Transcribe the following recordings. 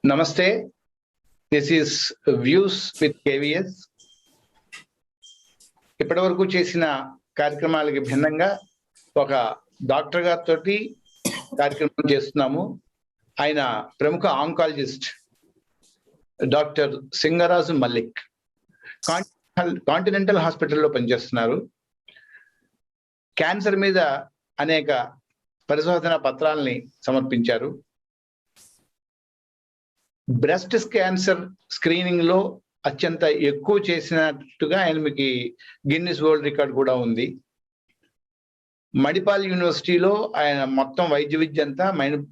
నమస్తే. This is views with KVS. ఇప్పటివరకు చేసిన కార్యక్రమాలకి భిన్నంగా ఒక డాక్టర్ గారితో కార్యక్రమం చేస్తున్నాము. ఆయన ప్రముఖ oncologist doctor Singaraju Mallik. Continental హాస్పిటల్లో పనిచేస్తున్నారు. క్యాన్సర్ మీద అనేక పరిశోధన పత్రాలని సమర్పించారు. బ్రెస్ట్ క్యాన్సర్ స్క్రీనింగ్ లో అత్యంత ఎక్కువ చేసినట్టుగా ఆయనకి గిన్నిస్ వరల్డ్ రికార్డ్ కూడా ఉంది. మణిపాల్ యూనివర్సిటీలో ఆయన మొత్తం వైద్య విద్య అంతా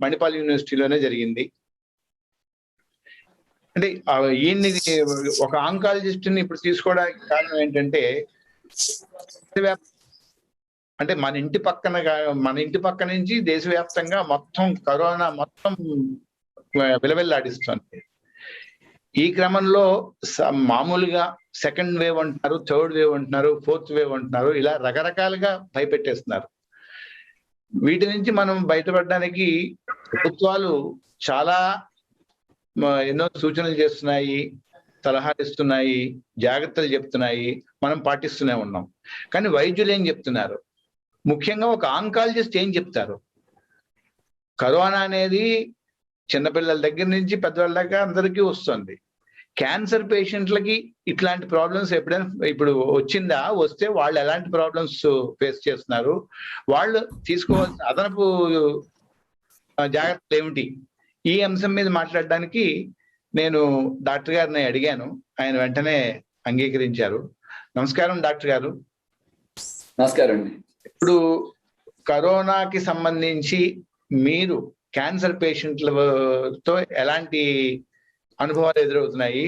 మణిపాల్ యూనివర్సిటీలోనే జరిగింది. అంటే ఈయన్ని ఒక ఆంకాలజిస్ట్ ని ఇప్పుడు తీసుకోవడానికి కారణం ఏంటంటే, అంటే మన ఇంటి పక్క నుంచి దేశవ్యాప్తంగా మొత్తం కరోనా మొత్తం విలవిల్లాడిస్తుంది. ఈ క్రమంలో మామూలుగా సెకండ్ వేవ్ అంటున్నారు, థర్డ్ వేవ్ అంటున్నారు, ఫోర్త్ వేవ్ అంటున్నారు, ఇలా రకరకాలుగా భయపెట్టేస్తున్నారు. వీటి నుంచి మనం బయటపడడానికి ప్రభుత్వాలు చాలా ఎన్నో సూచనలు చేస్తున్నాయి, సలహాలు ఇస్తున్నాయి, జాగ్రత్తలు చెప్తున్నాయి, మనం పాటిస్తూనే ఉన్నాం. కానీ వైద్యులు ఏం చెప్తున్నారు? ముఖ్యంగా ఒక ఆంకాలజిస్ట్ ఏం చెప్తారు? కరోనా అనేది చిన్నపిల్లల దగ్గర నుంచి పెద్దవాళ్ళ దాకా అందరికీ వస్తుంది. క్యాన్సర్ పేషెంట్లకి ఇట్లాంటి ప్రాబ్లమ్స్ ఎప్పుడైనా ఇప్పుడు వచ్చిందా? వస్తే వాళ్ళు ఎలాంటి ప్రాబ్లమ్స్ ఫేస్ చేస్తున్నారు? వాళ్ళు తీసుకోవాల్సిన అదనపు జాగ్రత్తలు ఏమిటి? ఈ అంశం మీద మాట్లాడడానికి నేను డాక్టర్ గారిని అడిగాను. ఆయన వెంటనే అంగీకరించారు. నమస్కారం డాక్టర్ గారు. నమస్కారం అండి. ఇప్పుడు కరోనాకి సంబంధించి మీరు క్యాన్సర్ పేషెంట్లతో ఎలాంటి అనుభవాలు ఎదురవుతున్నాయి,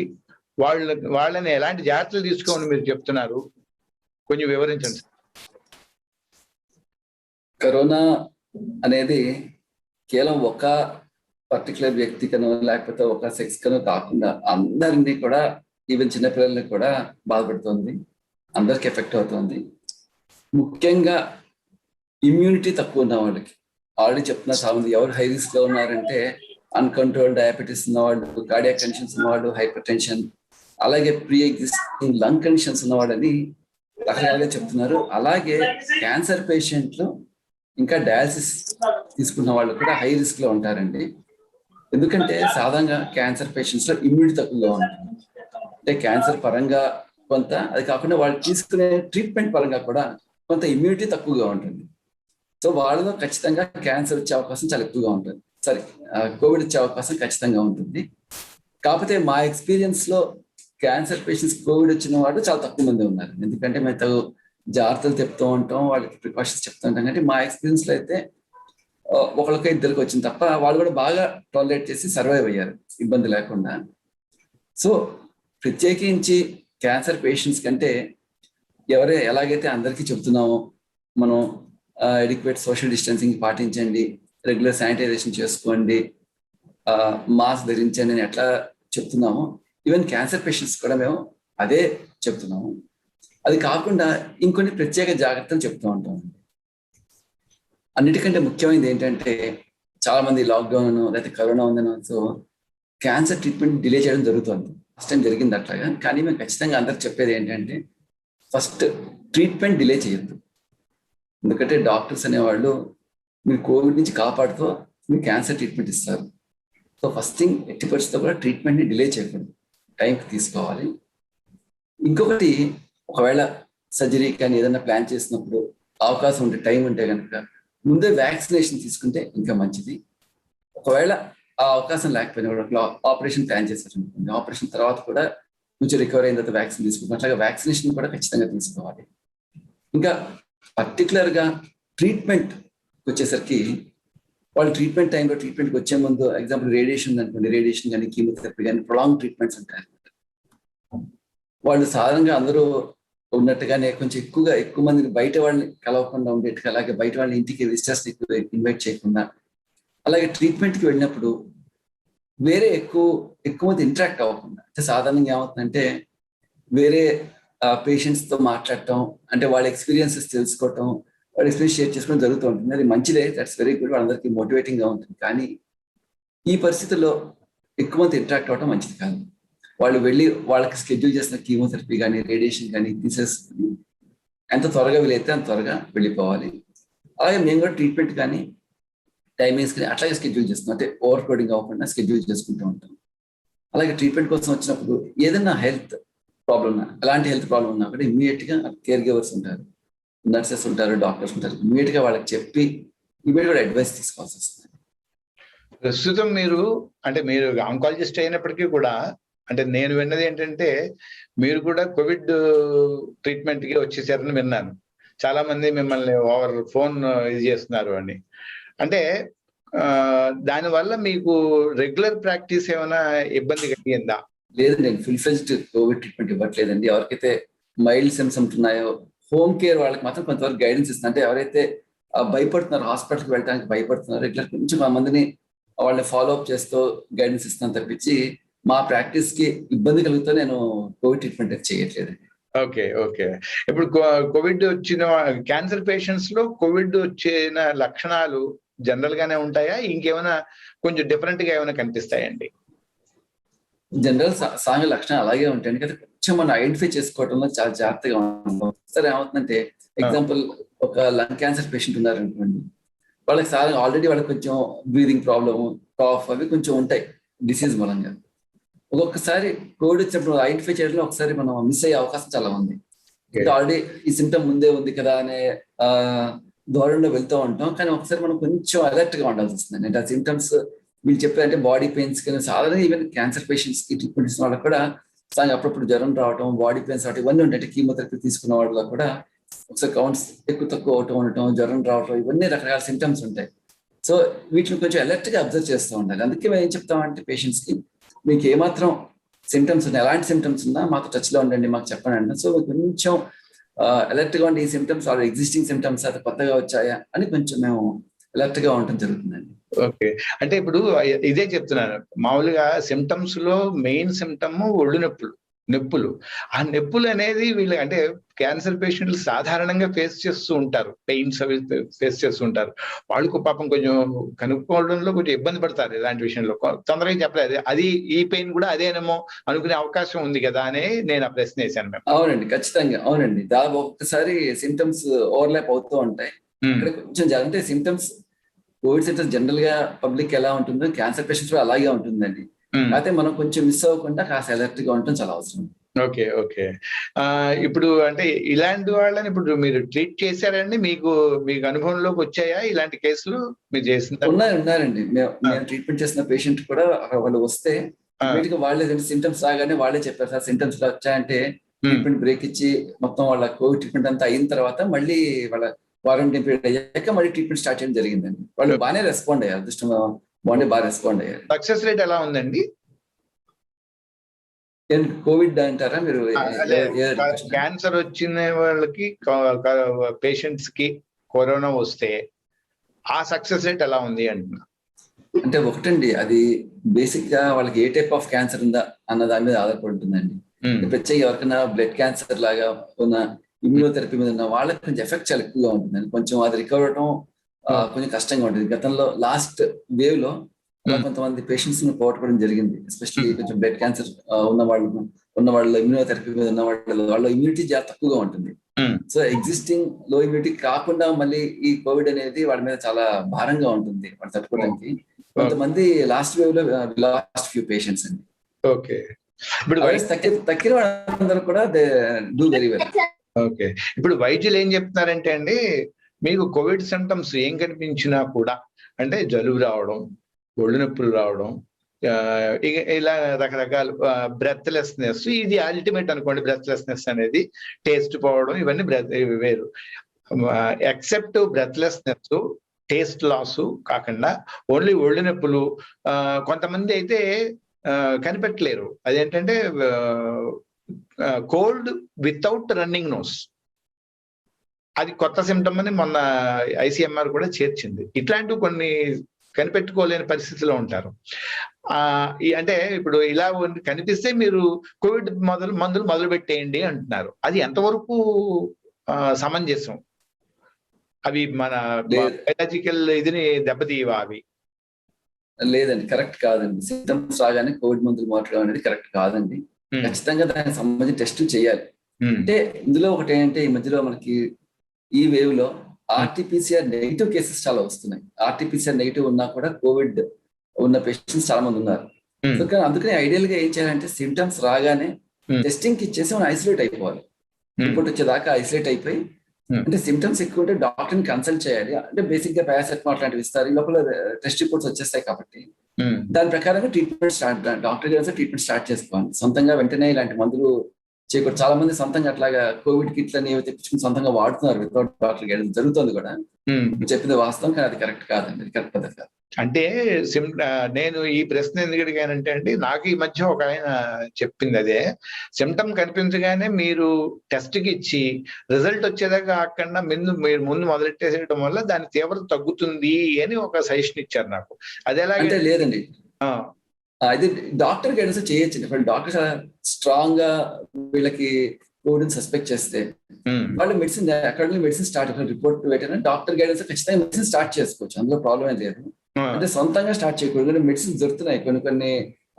వాళ్ళని ఎలాంటి జాగ్రత్తలు తీసుకోమని మీరు చెప్తున్నారు, కొంచెం వివరించండి. కరోనా అనేది కేవలం ఒక పర్టికులర్ వ్యక్తికనో లేకపోతే ఒక సెక్స్ కనో కాకుండా అందరినీ కూడా, ఈవెన్ చిన్నపిల్లల్ని కూడా బాధపడుతుంది, అందరికి ఎఫెక్ట్ అవుతుంది. ముఖ్యంగా ఇమ్యూనిటీ తక్కువ ఉన్న వాళ్ళకి ఆల్రెడీ చెప్తున్నా చాలా మంది. ఎవరు హై రిస్క్ లో ఉన్నారంటే అన్కంట్రోల్ డయాబెటీస్ ఉన్నవాళ్ళు, కార్డియాక్ కండిషన్స్ ఉన్నవాళ్ళు, హైపర్ టెన్షన్, అలాగే ప్రీ ఎగ్జిస్టింగ్ లంగ్ కండిషన్స్ ఉన్నవాళ్ళని రకరకాలుగా చెప్తున్నారు. అలాగే క్యాన్సర్ పేషెంట్లు ఇంకా డయాలసిస్ తీసుకున్న వాళ్ళు కూడా హై రిస్క్ లో ఉంటారండి. ఎందుకంటే సాధారణంగా క్యాన్సర్ పేషెంట్స్ లో ఇమ్యూనిటీ తక్కువగా ఉంటుంది. అంటే క్యాన్సర్ పరంగా కొంత, అది కాకుండా వాళ్ళు తీసుకునే ట్రీట్మెంట్ పరంగా కూడా కొంత ఇమ్యూనిటీ తక్కువగా ఉంటుంది. సో వాళ్ళలో ఖచ్చితంగా క్యాన్సర్ వచ్చే అవకాశం చాలా ఎక్కువగా ఉంటుంది. కోవిడ్ వచ్చే అవకాశం ఖచ్చితంగా ఉంటుంది. కాకపోతే మా ఎక్స్పీరియన్స్ లో క్యాన్సర్ పేషెంట్స్ కోవిడ్ వచ్చిన వాళ్ళు చాలా తక్కువ మంది ఉన్నారు. ఎందుకంటే మేము తగు జాగ్రత్తలు చెప్తూ ఉంటాం, వాళ్ళకి ప్రికాషన్స్ చెప్తూ ఉంటాం. కానీ మా ఎక్స్పీరియన్స్ లో అయితే ఒకరికి ఇద్దరికి వచ్చింది తప్ప వాళ్ళు కూడా బాగా టాలరేట్ చేసి సర్వైవ్ అయ్యారు ఇబ్బంది లేకుండా. సో ప్రత్యేకించి క్యాన్సర్ పేషెంట్స్ కంటే ఎలాగైతే అందరికీ చెప్తున్నామో, మనం ఎడిక్వేట్ సోషల్ డిస్టెన్సింగ్ పాటించండి, రెగ్యులర్ శానిటైజేషన్ చేసుకోండి, మాస్క్ ధరించండి అని ఎట్లా చెప్తున్నామో, ఈవెన్ క్యాన్సర్ పేషెంట్స్ కూడా మేము అదే చెప్తున్నాము. అది కాకుండా ఇంకొన్ని ప్రత్యేక జాగ్రత్తలు చెప్తూ ఉంటాం. అన్నిటికంటే ముఖ్యమైనది ఏంటంటే, చాలా మంది లాక్డౌన్ లేకపోతే కరోనా ఉందనో సో క్యాన్సర్ ట్రీట్మెంట్ డిలే చేయడం జరుగుతుంది. ఫస్ట్ టైం జరిగింది అట్లాగా. కానీ మేము ఖచ్చితంగా అందరికి చెప్పేది ఏంటంటే, ఫస్ట్ ట్రీట్మెంట్ డిలే చేయొద్దు. ఎందుకంటే డాక్టర్స్ అనేవాళ్ళు మీరు కోవిడ్ నుంచి కాపాడుతూ మీరు క్యాన్సర్ ట్రీట్మెంట్ ఇస్తారు. సో ఫస్ట్ థింగ్, ఎట్టి పరిస్థితుల్లో కూడా ట్రీట్మెంట్ని డిలే చేయకూడదు, టైంకి తీసుకోవాలి. ఇంకొకటి, ఒకవేళ సర్జరీ కానీ ఏదైనా ప్లాన్ చేసినప్పుడు అవకాశం ఉంటే, టైం ఉంటే కనుక ముందే వ్యాక్సినేషన్ తీసుకుంటే ఇంకా మంచిది. ఒకవేళ ఆ అవకాశం లేకపోయినా కూడా ఆపరేషన్ ప్లాన్ చేశారనుకోండి, ఆపరేషన్ తర్వాత కూడా కొంచెం రికవర్ అయిన తర్వాత వ్యాక్సిన్ తీసుకుంటాం. అట్లాగే వ్యాక్సినేషన్ కూడా ఖచ్చితంగా తీసుకోవాలి. ఇంకా పర్టికులర్గా ట్రీట్మెంట్ వచ్చేసరికి వాళ్ళు ట్రీట్మెంట్ టైంలో ట్రీట్మెంట్కి వచ్చే ముందు, ఎగ్జాంపుల్ రేడియేషన్ అనుకోండి, రేడియేషన్ కానీ కీమోథెరపీ కానీ ప్రొలాంగ్ ట్రీట్మెంట్స్ ఉంటాయి. వాళ్ళు సాధారణంగా అందరూ ఉన్నట్టుగానే కొంచెం ఎక్కువ మందిని బయట వాళ్ళని కలవకుండా ఉండేట్టుగా, అలాగే బయట వాళ్ళని ఇంటికి విజిటర్స్ ఇన్వైట్ చేయకుండా, అలాగే ట్రీట్మెంట్కి వెళ్ళినప్పుడు వేరే ఎక్కువ మంది ఇంటరాక్ట్ అవ్వకుండా. అంటే సాధారణంగా ఏమవుతుందంటే వేరే పేషెంట్స్తో మాట్లాడటం, అంటే వాళ్ళ ఎక్స్పీరియన్సెస్ తెలుసుకోవటం, వాళ్ళ ఎక్స్పీరియన్స్ షేర్ చేసుకోవడం జరుగుతూ ఉంటుంది. అది మంచిదే, దట్స్ వెరీ గుడ్, వాళ్ళందరికీ మోటివేటింగ్గా ఉంటుంది. కానీ ఈ పరిస్థితుల్లో ఎక్కువ మంది ఇంటరాక్ట్ అవ్వడం మంచిది కాదు. వాళ్ళు వెళ్ళి వాళ్ళకి షెడ్యూల్ చేసిన కీమోథెరపీ కానీ రేడియేషన్ కానీ తీసేసుకుని ఎంత త్వరగా వీలైతే అంత త్వరగా వెళ్ళిపోవాలి. అలాగే మేము కూడా ట్రీట్మెంట్ కానీ టైమింగ్స్ కానీ అట్లాగే షెడ్యూల్ చేస్తున్నాం. అంటే ఓవర్ క్రౌడింగ్ అవ్వకుండా షెడ్యూల్ చేసుకుంటూ ఉంటాం. అలాగే ట్రీట్మెంట్ కోసం వచ్చినప్పుడు ఏదైనా హెల్త్ ప్రాబ్లమ్ ఉన్నా, ఎలాంటి హెల్త్ ప్రాబ్లమ్ ఉన్నా కూడా ఇమ్మీడియట్ గా కేర్ గివర్స్ ఉంటారు, నర్సెస్ ఉంటారు, డాక్టర్స్ ఉంటారు. ఇమ్మీడియట్ గా వాళ్ళకి చెప్పి ఇమ్మీడియట్ గా అడ్వైస్ తీసుకోవాల్సి వస్తుంది. ప్రస్తుతం మీరు ఆంకాలజిస్ట్ అయినప్పటికీ కూడా, అంటే నేను విన్నది ఏంటంటే మీరు కూడా కోవిడ్ ట్రీట్మెంట్ కి వచ్చేసారని విన్నాను. చాలా మంది మిమ్మల్ని ఓవర్ ఫోన్ ఇది చేస్తున్నారు అని. అంటే దానివల్ల మీకు రెగ్యులర్ ప్రాక్టీస్ ఏమైనా ఇబ్బంది కలిగిందా? లేదండి, నేను ఫుల్ ఫ్లెజ్డ్ కోవిడ్ ట్రీట్మెంట్ ఇవ్వట్లేదండి. ఎవరికైతే మైల్డ్ సిమ్టమ్స్ ఉన్నాయో హోమ్ కేర్ వాళ్ళకి మాత్రం కొంతవరకు గైడెన్స్ ఇస్తుంది. అంటే ఎవరైతే భయపడుతున్నారు, హాస్పిటల్కి వెళ్ళడానికి భయపడుతున్నారు, ఇట్లా కొంచెం ఆ మందిని వాళ్ళని ఫాలో అప్ చేస్తూ గైడెన్స్ ఇస్తాను తప్పించి మా ప్రాక్టీస్ కి ఇబ్బంది కలుగుతూ నేను కోవిడ్ ట్రీట్మెంట్ చేయట్లేదు. ఓకే. ఇప్పుడు కోవిడ్ వచ్చిన క్యాన్సర్ పేషెంట్స్ లో కోవిడ్ వచ్చిన లక్షణాలు జనరల్ గానే ఉంటాయా, ఇంకేమైనా కొంచెం డిఫరెంట్ గా ఏమైనా కనిపిస్తాయండి? జనరల్ సామాన్య లక్షణాలు అలాగే ఉంటాయండి, కదా కొంచెం మనం ఐడెంటిఫై చేసుకోవడంలో చాలా జాగ్రత్తగా ఉంటాం. సరే ఏమవుతుందంటే ఎగ్జాంపుల్ ఒక లంగ్ క్యాన్సర్ పేషెంట్ ఉన్నారు అనుకోండి, వాళ్ళకి ఆల్రెడీ వాళ్ళకి కొంచెం బ్రీదింగ్ ప్రాబ్లమ్, కాఫ్ అవి కొంచెం ఉంటాయి డిసీజ్ మూలంగా. ఒక్కొక్కసారి కోవిడ్ వచ్చినప్పుడు ఐడెంటిఫై చేయడంలో ఒకసారి మనం మిస్ అయ్యే అవకాశం చాలా ఉంది. ఆల్రెడీ ఈ సిమ్టమ్ ముందే ఉంది కదా అనే ధోరణిలో వెళ్తూ ఉంటాం, కానీ ఒకసారి మనం కొంచెం అలర్ట్ గా ఉండాల్సి వస్తుంది. అంటే ఆ సిమ్టమ్స్ మీరు చెప్పారంటే బాడీ పెయిన్స్ కానీ సాధారణ ఈవెన్ క్యాన్సర్ పేషెంట్స్ కి ట్రీట్మెంట్ ఇస్తున్న వాళ్ళకి కూడా అప్పుడప్పుడు జ్వరం రావటం, బాడీ పెయిన్స్ రావటం ఇవన్నీ ఉంటాయి. కీమోథెరపీ తీసుకున్న వాళ్ళలో కూడా ఒకసారి కౌంట్స్ ఎక్కువ తక్కువ అవటం ఉండటం, జ్వరం రావటం, ఇవన్నీ రకరకాల సిమ్టమ్స్ ఉంటాయి. సో వీటిని కొంచెం అలర్ట్ గా అబ్జర్వ్ చేస్తూ ఉండాలి. అందుకే మేము ఏం చెప్తామంటే పేషెంట్స్ కి, మీకు ఏమాత్రం సిమ్టమ్స్ ఉన్నాయి, ఎలాంటి సిమ్టమ్స్ ఉన్నా మాకు టచ్ లో ఉండండి, మాకు చెప్పండి అంటే. సో కొంచెం అలర్ట్ గా ఉండి ఈ సిమ్టమ్స్ ఆర్ ఎగ్జిస్టింగ్ సిమ్టమ్స్ అయితే కొత్తగా వచ్చాయా అని కొంచెం మేము అలర్ట్ గా ఉండటం జరుగుతుందండి. ఓకే. అంటే ఇప్పుడు ఇదే చెప్తున్నాను, మామూలుగా సిమ్టమ్స్ లో మెయిన్ సిమ్టమ్ ఒళ్ళు నొప్పులు. ఆ నొప్పులు అనేది వీళ్ళు, అంటే క్యాన్సర్ పేషెంట్లు సాధారణంగా ఫేస్ చేస్తూ ఉంటారు, పెయిన్స్ అవి ఫేస్ చేస్తూ ఉంటారు. వాళ్ళకు పాపం కొంచెం కనుక్కోవడంలో కొంచెం ఇబ్బంది పడతారు ఇలాంటి విషయంలో. తొందరగా చెప్పలేదు, అది ఈ పెయిన్ కూడా అదేనేమో అనుకునే అవకాశం ఉంది కదా అని నేను ఆ ప్రశ్న వేశాను మేము. అవునండి, ఖచ్చితంగా అవునండి. దాదాపు ఒక్కసారి సిమ్టమ్స్ ఓవర్లాప్ అవుతూ ఉంటాయి. కొంచెం అంటే సిమ్టమ్స్ కోవిడ్ సిమ్టమ్స్ జనరల్ గా పబ్లిక్ ఎలా ఉంటుందో క్యాన్సర్ పేషెంట్స్ కూడా అలాగే ఉంటుందండి. అయితే మనం కొంచెం మిస్ అవ్వకుండా కాస్త అలర్ట్ గా ఉండటం చాలా అవసరం. ఓకే. ఇప్పుడు అంటే ఇలాంటి వాళ్ళని ఇప్పుడు మీరు ట్రీట్ చేశారండి? మీకు అనుభవంలోకి వచ్చాయా ఇలాంటి కేసులు మీరు చేసిన? ఉన్నారండి. మేము ట్రీట్మెంట్ చేసిన పేషెంట్ కూడా వాళ్ళు వస్తే వాళ్ళే సిమ్టమ్స్ రాగానే వాళ్ళే చెప్పారు, సార్ సిమ్టమ్స్ వచ్చాయంటే ట్రీట్మెంట్ బ్రేక్ ఇచ్చి మొత్తం వాళ్ళ కోవిడ్ ట్రీట్మెంట్ అంతా అయిన తర్వాత మళ్ళీ వాళ్ళ క్వారంటైన్ పీరియడ్ అయ్యాక మళ్ళీ ట్రీట్మెంట్ స్టార్ట్ చేయడం జరిగిందండి. వాళ్ళు బాగానే రెస్పాండ్ అయ్యారు, అదృష్టం బాగా రెస్పాండ్ అయ్యారు. సక్సెస్ రేట్ ఎలా ఉందండి? కోవిడ్ అంటారా మీరు? క్యాన్సర్ వచ్చిన వాళ్ళకి పేషెంట్స్ కి కరోనా వస్తే ఆ సక్సెస్ రేట్ ఎలా ఉంది అంటున్నా? అంటే ఒకటండి, అది బేసిక్ గా వాళ్ళకి ఏ టైప్ ఆఫ్ క్యాన్సర్ ఉందా అన్న దాని మీద ఆధారపడి ఉంటుందండి. ప్రత్యేక ఎవరికైనా బ్లడ్ క్యాన్సర్ లాగా ఉన్న ఇమ్యూనోథెరపీ మీద ఉన్న వాళ్ళకి కొంచెం ఎఫెక్ట్ చాలా ఎక్కువగా ఉంటుందండి. కొంచెం అది రికవర్ అవడం కొంచెం కష్టంగా ఉంటుంది. గతంలో లాస్ట్ వేవ్ లో కొంతమంది పేషెంట్స్ ని పోగొట్టుకోవడం జరిగింది. ఎస్పెషల్లీ కొంచెం బ్లడ్ క్యాన్సర్ ఉన్న వాళ్ళు ఇమ్యూనోథెరపీ మీద ఉన్న వాళ్ళ ఇమ్యూనిటీ చాలా తక్కువగా ఉంటుంది. సో ఎగ్జిస్టింగ్ లో ఇమ్యూనిటీ కాకుండా మళ్ళీ ఈ కోవిడ్ అనేది వాళ్ళ మీద చాలా భారంగా ఉంటుంది వాళ్ళు తట్టుకోవడానికి. కొంతమంది లాస్ట్ వేవ్ లో లాస్ట్ ఫ్యూ పేషెంట్స్ అండి. ఓకే. ఇప్పుడు తక్కిన వాళ్ళందరూ కూడా they do very well. Okay. ఇప్పుడు వైద్యులు ఏం చెప్తున్నారంటే అండి, మీకు కోవిడ్ సిమ్టమ్స్ ఏం కనిపించినా కూడా, అంటే జలుబు రావడం, ఒళ్ళు నొప్పులు రావడం, ఇలా రకరకాల బ్రెత్లెస్నెస్, ఇది అల్టిమేట్ అనుకోండి. బ్రెత్లెస్నెస్ అనేది టేస్ట్ పోవడం, ఇవన్నీ వేరు. ఎక్సెప్ట్ బ్రెత్లెస్నెస్, టేస్ట్ లాస్ కాకుండా ఓన్లీ ఒళ్ళు నొప్పులు. కొంతమంది అయితే కనిపెట్టలేరు, అదేంటంటే కోల్డ్ వితౌట్ రన్నింగ్ నోస్, అది కొత్త సిమ్టమ్ అని మొన్న ఐసీఎంఆర్ కూడా చేర్చింది. ఇట్లాంటివి కొన్ని కనిపెట్టుకోలేని పరిస్థితిలో ఉంటారు. అంటే ఇప్పుడు ఇలా కనిపిస్తే మీరు కోవిడ్ మందులు మొదలు పెట్టేయండి అంటున్నారు. అది ఎంతవరకు సమంజసం? అవి మన బయాలజికల్ ఇదిని దెబ్బతీయవా అవి? లేదండి, కరెక్ట్ కాదండి. సిమ్టమ్స్ రాగానే కోవిడ్ మందులు మార్చడం అనేది కరెక్ట్ కాదండి. ఖచ్చితంగా దానికి సంబంధించి టెస్ట్ చేయాలి. అంటే ఇందులో ఒకటి ఏంటంటే, ఈ మధ్యలో మనకి ఈ వేవ్ లో ఆర్టీపీసీఆర్ నెగిటివ్ కేసెస్ చాలా వస్తున్నాయి. ఆర్టీపీసీఆర్ నెగిటివ్ ఉన్నా కూడా కోవిడ్ ఉన్న పేషెంట్స్ చాలా మంది ఉన్నారు. అందుకని ఐడియల్ గా ఏం చేయాలంటే, సిమ్టమ్స్ రాగానే టెస్టింగ్ కి ఇచ్చేసి మనం ఐసోలేట్ అయిపోవాలి. రిపోర్ట్ వచ్చేదాకా ఐసోలేట్ అయిపోయి, అంటే సిమ్టమ్స్ ఎక్కువ ఉంటే డాక్టర్ ని కన్సల్ట్ చేయాలి. అంటే బేసిక్ గా పారాసెటమాల్ లాంటివి ఇస్తారు. ఈ లోపల టెస్ట్ రిపోర్ట్స్ వచ్చేస్తాయి కాబట్టి దాని ప్రకారంగా ట్రీట్మెంట్ స్టార్ట్, డాక్టర్ గారు ట్రీట్మెంట్ స్టార్ట్ చేసుకోవాలి. సొంతంగా వెంటనే ఇలాంటి మందులు చేయకూడదు. చాలా మంది సొంతంగా అట్లాగా కోవిడ్ కిట్లని తెప్పించుకుని సొంతంగా వాడుతున్నారు వితౌట్ డాక్టర్ గైడెన్స్. జరుగుతుంది కూడా, చెప్పింది వాస్తవం, కానీ అది కరెక్ట్ కాదండి, అది కరెక్ట్ పద్ధతి కాదు. అంటే నేను ఈ ప్రశ్న ఎందుకు అడిగానంటే అండి, నాకు ఈ మధ్య ఒక ఆయన చెప్పింది అదే, సిమ్టమ్ కనిపించగానే మీరు టెస్ట్ కి ఇచ్చి రిజల్ట్ వచ్చేదాకా కాకుండా మీరు ముందు మొదలెట్టేసేయడం వల్ల దాని తీవ్రత తగ్గుతుంది అని ఒక సజెషన్ ఇచ్చారు నాకు. అది ఎలాగంటే లేదండి, ఇది డాక్టర్ గైడెన్స్ చేయొచ్చండి. ఇప్పుడు డాక్టర్ స్ట్రాంగ్ గా వీళ్ళకి కోవిడ్ సస్పెక్ట్ చేస్తే వాళ్ళు medicine according medicine start report పెట్టిన డాక్టర్ గైడెన్స్ ఖచ్చితంగా మెడిసిన్ స్టార్ట్ చేసుకోవచ్చు. అందులో ప్రాబ్లం ఏం లేదు. అంటే సొంతంగా స్టార్ట్ చేయకూడదు. మెడిసిన్స్ దొరుకుతున్నాయి, కొన్ని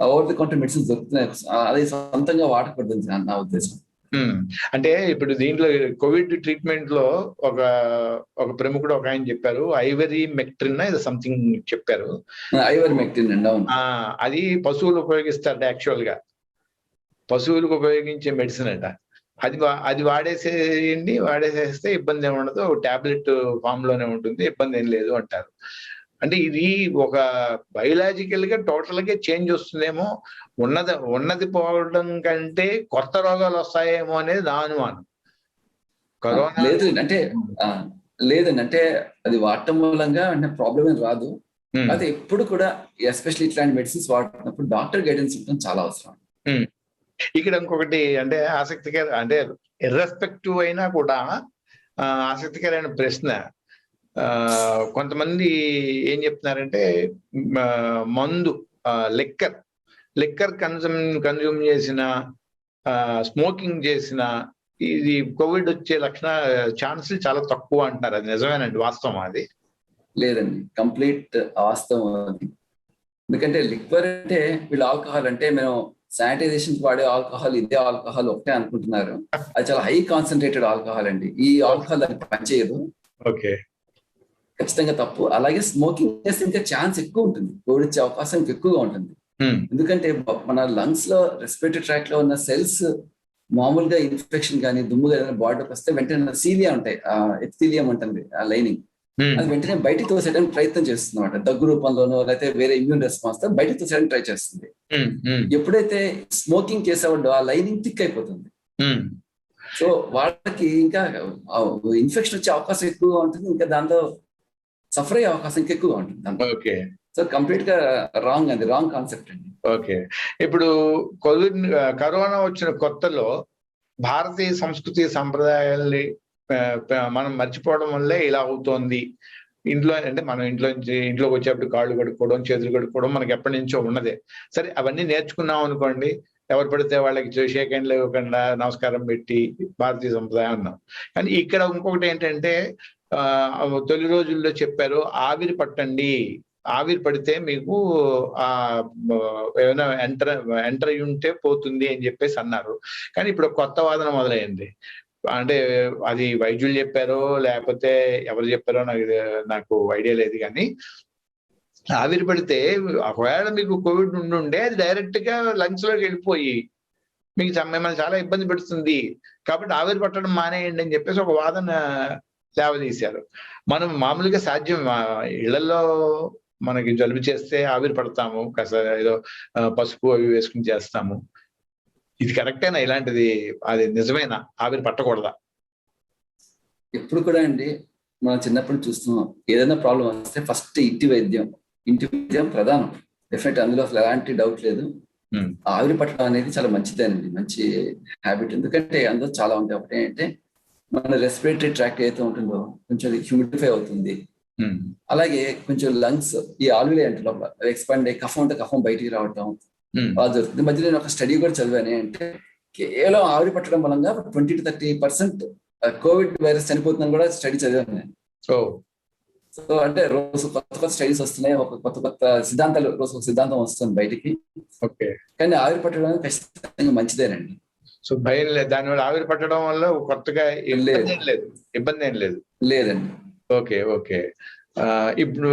ఓవర్ ది కౌంటర్ మెడిసిన్స్ దొరుకుతున్నాయి, అది సొంతంగా వాడకూడదు నా ఉద్దేశం. అంటే ఇప్పుడు దీంట్లో కోవిడ్ ట్రీట్మెంట్ లో ఒక ప్రముఖుడు ఒక ఆయన చెప్పారు, ఐవరీ మెక్ట్రిన్ ఇది సంథింగ్ చెప్పారు. ఐవరీ మెక్ట్రిన్ అండి, అవును. అది పశువులు ఉపయోగిస్తారు. యాక్చువల్ గా పశువులకు ఉపయోగించే మెడిసిన్ అట. అది వాడేసేస్తే ఇబ్బంది ఏమి ఉండదు, టాబ్లెట్ ఫామ్ లోనే ఉంటుంది, ఇబ్బంది ఏం లేదు అంటారు. అంటే ఇది ఒక బయలాజికల్ గా టోటల్ గా చేంజ్ వస్తుందేమో, ఉన్నది పోవడం కంటే కొత్త రోగాలు వస్తాయేమో అనేది నా అనుమానం. కరోనా లేదండి, అంటే అది వాడటం మూలంగా అంటే ప్రాబ్లం ఏం రాదు. అయితే ఎప్పుడు కూడా ఎస్పెషల్లీ ఇట్లాంటి మెడిసిన్స్ వాడుతున్నప్పుడు డాక్టర్ గైడెన్స్ ఉండడం చాలా అవసరం. ఇక్కడ ఇంకొకటి అంటే ఆసక్తికర, అంటే ఇర్రెస్పెక్టివ్ అయినా కూడా ఆసక్తికరమైన ప్రశ్న. కొంతమంది ఏం చెప్తున్నారంటే, మందు లిక్కర్ కన్జ్యూమ్ చేసిన, స్మోకింగ్ చేసిన ఇది కోవిడ్ వచ్చే ఛాన్స్ చాలా తక్కువ అంటున్నారు. అది నిజమేనండి, వాస్తవం అది? లేదండి, కంప్లీట్ వాస్తవం అది. ఎందుకంటే లిక్వర్ అంటే వీళ్ళు ఆల్కహాల్ అంటే మేము శానిటైజేషన్ వాడే ఆల్కహాల్, ఇదే ఆల్కహాల్ ఒకటే అనుకుంటున్నారు. అది చాలా హై కాన్సన్ట్రేటెడ్ ఆల్కహాల్ అండి. ఈ ఆల్కహాల్ దానికి పనిచేయదు. ఓకే, ఖచ్చితంగా తప్పు. అలాగే స్మోకింగ్ చేస్తే ఇంకా ఛాన్స్ ఎక్కువ ఉంటుంది, కోవిడ్ వచ్చే అవకాశం ఎక్కువగా ఉంటుంది. ఎందుకంటే మన లంగ్స్ లో రెస్పిరేటరీ ట్రాక్ లో ఉన్న సెల్స్ మామూలుగా ఇన్ఫెక్షన్ కానీ దుమ్ము కానీ బాడీలోకి వస్తే వెంటనే సీలియా ఉంటాయి, ఎపిథీలియం ఉంటుంది ఆ లైనింగ్, అది వెంటనే బయటికి తోసేయడానికి ప్రయత్నం చేస్తుంది అన్నమాట. దగ్గు రూపంలోనో లేకపోతే వేరే ఇమ్యూన్ రెస్పాన్స్ తో బయటికి తోసేయడానికి ట్రై చేస్తుంది. ఎప్పుడైతే స్మోకింగ్ చేసేవాడో ఆ లైనింగ్ థిక్ అయిపోతుంది. సో వాళ్ళకి ఇంకా ఇన్ఫెక్షన్ వచ్చే అవకాశం ఎక్కువగా ఉంటుంది, ఇంకా దాంతో సఫర్ అయ్యే అవకాశం ఇంకా ఎక్కువగా ఉంటుంది. సో కంప్లీట్ గా రాంగ్, అది రాంగ్ కాన్సెప్ట్ అండి. ఓకే, ఇప్పుడు కరోనా వచ్చిన కొత్తలో భారతీయ సంస్కృతి సంప్రదాయాల్ని మనం మర్చిపోవడం వల్లే ఇలా అవుతోంది. ఇంట్లో అంటే మనం ఇంట్లోకి వచ్చేప్పుడు కాళ్ళు కడుక్కోవడం, చేతులు కడుక్కోవడం మనకి ఎప్పటి నుంచో ఉన్నదే. సరే, అవన్నీ నేర్చుకున్నాం అనుకోండి, ఎవరు పడితే వాళ్ళకి షేక్ హ్యాండ్లు ఇవ్వకుండా నమస్కారం పెట్టి భారతీయ సంప్రదాయం అన్నాం. కానీ ఇక్కడ ఇంకొకటి ఏంటంటే, తొలి రోజుల్లో చెప్పారు ఆవిరి పట్టండి, ఆవిరి పడితే మీకు ఏమైనా ఎంటర్ అయి ఉంటే పోతుంది అని చెప్పేసి అన్నారు. కానీ ఇప్పుడు కొత్త వాదన మొదలైంది. అంటే అది వైద్యులు చెప్పారో లేకపోతే ఎవరు చెప్పారో నాకు ఐడియా లేదు. కానీ ఆవిరి పడితే ఒకవేళ మీకు కోవిడ్ ఉండుండే అది డైరెక్ట్ గా లంగ్స్ లోకి వెళ్ళిపోయి మీకు మిమ్మల్ని చాలా ఇబ్బంది పెడుతుంది, కాబట్టి ఆవిరి పట్టడం మానేయండి అని చెప్పేసి ఒక వాదన లేవదీశారు. మనం మామూలుగా సాధ్యం, ఇళ్లలో మనకి జలుబు చేస్తే ఆవిరి పడతాము, కాస్త ఏదో పసుపు అవి వేసుకుని చేస్తాము. ఇది కరెక్టేనా? ఇలాంటిది అది నిజమేనా? ఆవిరి పట్టకూడదా? ఎప్పుడు కూడా అండి మనం చిన్నప్పుడు చూస్తున్నాం, ఏదైనా ప్రాబ్లం వస్తే ఫస్ట్ ఇంటి వైద్యం ప్రధానం. డెఫినెట్, అందులో అసలు ఎలాంటి డౌట్ లేదు. ఆవిరి పట్టడం అనేది చాలా మంచిదేనండి, మంచి హ్యాబిట్. ఎందుకంటే అందులో చాలా ఉంటాయి. ఒకటి ఏంటంటే మన రెస్పిరేటరీ ట్రాక్ ఏదైతే ఉంటుందో కొంచెం హ్యూమిడిఫై అవుతుంది. అలాగే కొంచెం లంగ్స్ ఈ ఆల్విలే అంటే లోపల ఎక్స్పాండ్ అయ్యి కఫం ఉంటే కఫం బయటికి రావటం బాగా జరుగుతుంది. మధ్యలో నేను ఒక స్టడీ కూడా చదివాను, అంటే కేవలం ఆవిరి పట్టడం వల్ల 20 to 30% కోవిడ్ వైరస్ చనిపోతుందని కూడా స్టడీ చదివాను నేను. సో అంటే రోజు కొత్త కొత్త స్టడీస్ వస్తున్నాయి, ఒక కొత్త కొత్త సిద్ధాంతాలు, రోజు ఒక సిద్ధాంతం వస్తుంది బయటికి. ఓకే. కానీ ఆవిరి పట్టడం అనేది ఖచ్చితంగా మంచిదేనండి. సో భయం లేదు, దానివల్ల ఆవిరి పట్టడం వల్ల కొత్తగా ఇబ్బంది ఏం లేదు, ఇబ్బంది ఏం లేదు. లేదండి. Okay, okay. ఇప్పుడు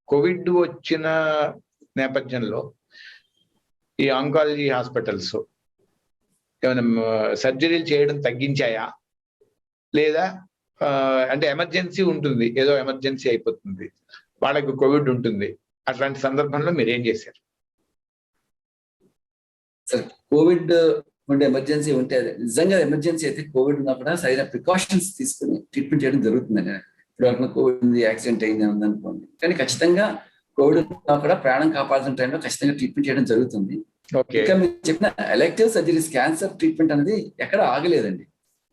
కోవిడ్ వచ్చిన నేపథ్యంలో ఈ ఆంకాలజీ హాస్పిటల్స్ ఏమైనా సర్జరీలు చేయడం తగ్గించాయా, లేదా అంటే ఎమర్జెన్సీ ఉంటుంది, ఏదో ఎమర్జెన్సీ అయిపోతుంది, వాళ్ళకి కోవిడ్ ఉంటుంది, అట్లాంటి సందర్భంలో మీరు ఏం చేశారు? సార్ కోవిడ్ ఉండే ఎమర్జెన్సీ ఉంటే, నిజంగా ఎమర్జెన్సీ అయితే కోవిడ్ ఉన్నా కూడా సరైన ప్రికాషన్స్ తీసుకుని ట్రీట్మెంట్ చేయడం జరుగుతుందండి. ఇప్పుడు కోవిడ్ ఉంది, యాక్సిడెంట్ అయింది అనుకోండి, కానీ ఖచ్చితంగా కోవిడ్ ఉన్నా కూడా ప్రాణం కాపాడాల్సిన టైంలో ఖచ్చితంగా ట్రీట్మెంట్ చేయడం జరుగుతుంది. ఇంకా మీరు చెప్పిన ఎలెక్టివ్ సర్జరీస్, క్యాన్సర్ ట్రీట్మెంట్ అనేది ఎక్కడ ఆగలేదండి.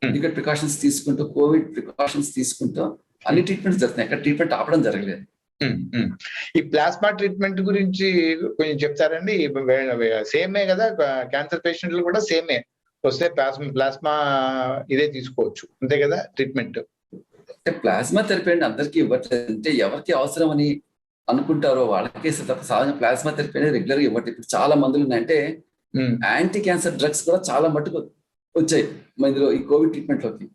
ఇండికేట్ ప్రికాషన్స్ తీసుకుంటూ, కోవిడ్ ప్రికాషన్స్ తీసుకుంటూ అన్ని ట్రీట్మెంట్స్ జరుగుతున్నాయి, ఎక్కడ ట్రీట్మెంట్ ఆపడం జరగలేదు. ఈ ప్లాస్మా ట్రీట్మెంట్ గురించి కొంచెం చెప్తారండి? సేమే కదా, క్యాన్సర్ పేషెంట్లు కూడా సేమే వస్తే ప్లాస్మా ఇదే తీసుకోవచ్చు, అంతే కదా ట్రీట్మెంట్? అంటే ప్లాస్మా థెరపీ అండి అందరికీ ఇవ్వట్లేదు, అంటే ఎవరికి అవసరం అని అనుకుంటారో వాళ్ళకే తప్ప సాధారణ ప్లాస్మా థెరపీ అనేది రెగ్యులర్ గా ఇవ్వట్లేదు. ఇప్పుడు చాలా మందులు ఉన్నాయంటే యాంటీ క్యాన్సర్ డ్రగ్స్ కూడా చాలా మట్టుకు వచ్చాయి ఇందులో ఈ కోవిడ్ ట్రీట్మెంట్ లోకి.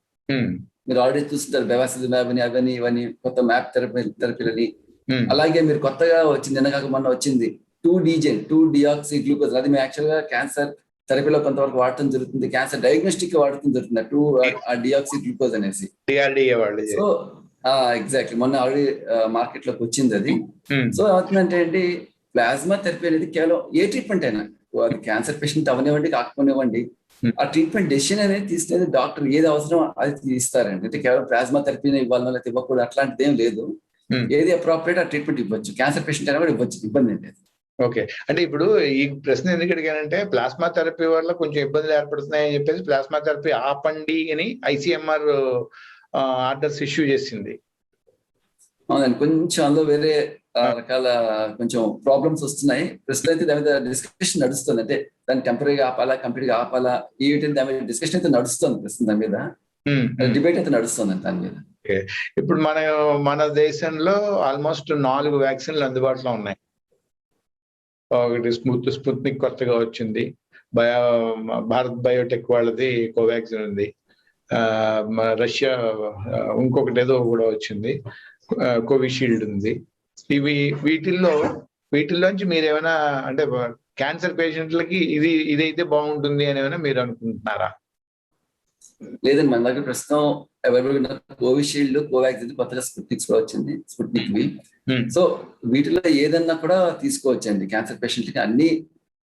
మీరు ఆల్రెడీ చూస్తుంటారు బెవాసిజుమాబ్ అని, అవన్నీ ఇవన్నీ కొత్త మ్యాప్ థెరపీలని. అలాగే మీరు కొత్తగా వచ్చింది, నిన్నగాక మొన్న వచ్చింది 2-డియాక్సీ గ్లూకోజ్, అది మేము యాక్చువల్ గా క్యాన్సర్ థెరపీలో కొంతవరకు వాడటం జరుగుతుంది, క్యాన్సర్ డయాగ్నోస్టిక్ వాడటం జరుగుతుంది 2-డియాక్సీ గ్లూకోజ్ అనేసి. సో ఎగ్జాక్ట్లీ మొన్న ఆల్రెడీ మార్కెట్ లోకి వచ్చింది అది. సో అవుతుందంటే ఏంటి, ప్లాస్మా థెరపీ అనేది కేవలం ఏ ట్రీట్మెంట్ అయినా, అది క్యాన్సర్ పేషెంట్ అవనివ్వండి కాకపోనివ్వండి, ఆ ట్రీట్మెంట్ డెసిషన్ అనేది తీసుకునేది డాక్టర్, ఏది అవసరం అది తీస్తారండి. అంటే కేవలం ప్లాస్మా థెరపీని ఇవ్వాలనో లేకపోతే ఇవ్వకూడదు అట్లాంటిది ఏం లేదు. ఏది అప్రాప్రియేట్ ఆ ట్రీట్మెంట్ ఇవ్వచ్చు, క్యాన్సర్ పేషెంట్ అయినా కూడా ఇవ్వచ్చు, ఇబ్బంది ఏం లేదు. ఓకే. అంటే ఇప్పుడు ఈ ప్రశ్న ఎందుకు అడిగానంటే, ప్లాస్మా థెరపీ వల్ల కొంచెం ఇబ్బందులు ఏర్పడుతున్నాయని చెప్పేసి ప్లాస్మా థెరపీ ఆపండి అని ICMR ఆర్డర్స్ ఇష్యూ చేసింది. అవునండి, కొంచెం అందులో వేరే రకాల కొంచెం ప్రాబ్లమ్స్ వస్తున్నాయి. ప్రస్తుతం అయితే దాని మీద డిస్కషన్ నడుస్తుంది, అంటే దాన్ని టెంపరీగా ఆపాలా, కంప్లీట్ గా ఆపాలా, ఈ దాని మీద డిస్కషన్ అయితే నడుస్తుంది ప్రస్తుతం, దాని మీద డిబేట్ అయితే నడుస్తుంది దాని మీద. ఇప్పుడు మన దేశంలో ఆల్మోస్ట్ 4 వ్యాక్సిన్లు అందుబాటులో ఉన్నాయి. ఒకటి స్పుత్నిక్ కొత్తగా వచ్చింది, భారత్ బయోటెక్ వాళ్ళది కోవాక్సిన్ ఉంది, రష్యా ఇంకొకటి ఏదో కూడా వచ్చింది, కోవిషీల్డ్ ఉంది. వీటిల్లోంచి మీరు ఏమైనా, అంటే క్యాన్సర్ పేషెంట్లకి ఇదైతే బాగుంటుంది అని ఏమైనా మీరు అనుకుంటున్నారా? లేదండి, మన దగ్గర ప్రస్తుతం అవైలబుల్ ఉన్న కోవిషీల్డ్, కోవాక్సిన్, కొత్తగా స్పుత్నిక్స్ కూడా వచ్చింది, స్పుత్నిక్ వి. సో వీటిలో ఏదన్నా కూడా తీసుకోవచ్చండి క్యాన్సర్ పేషెంట్లకి, అన్ని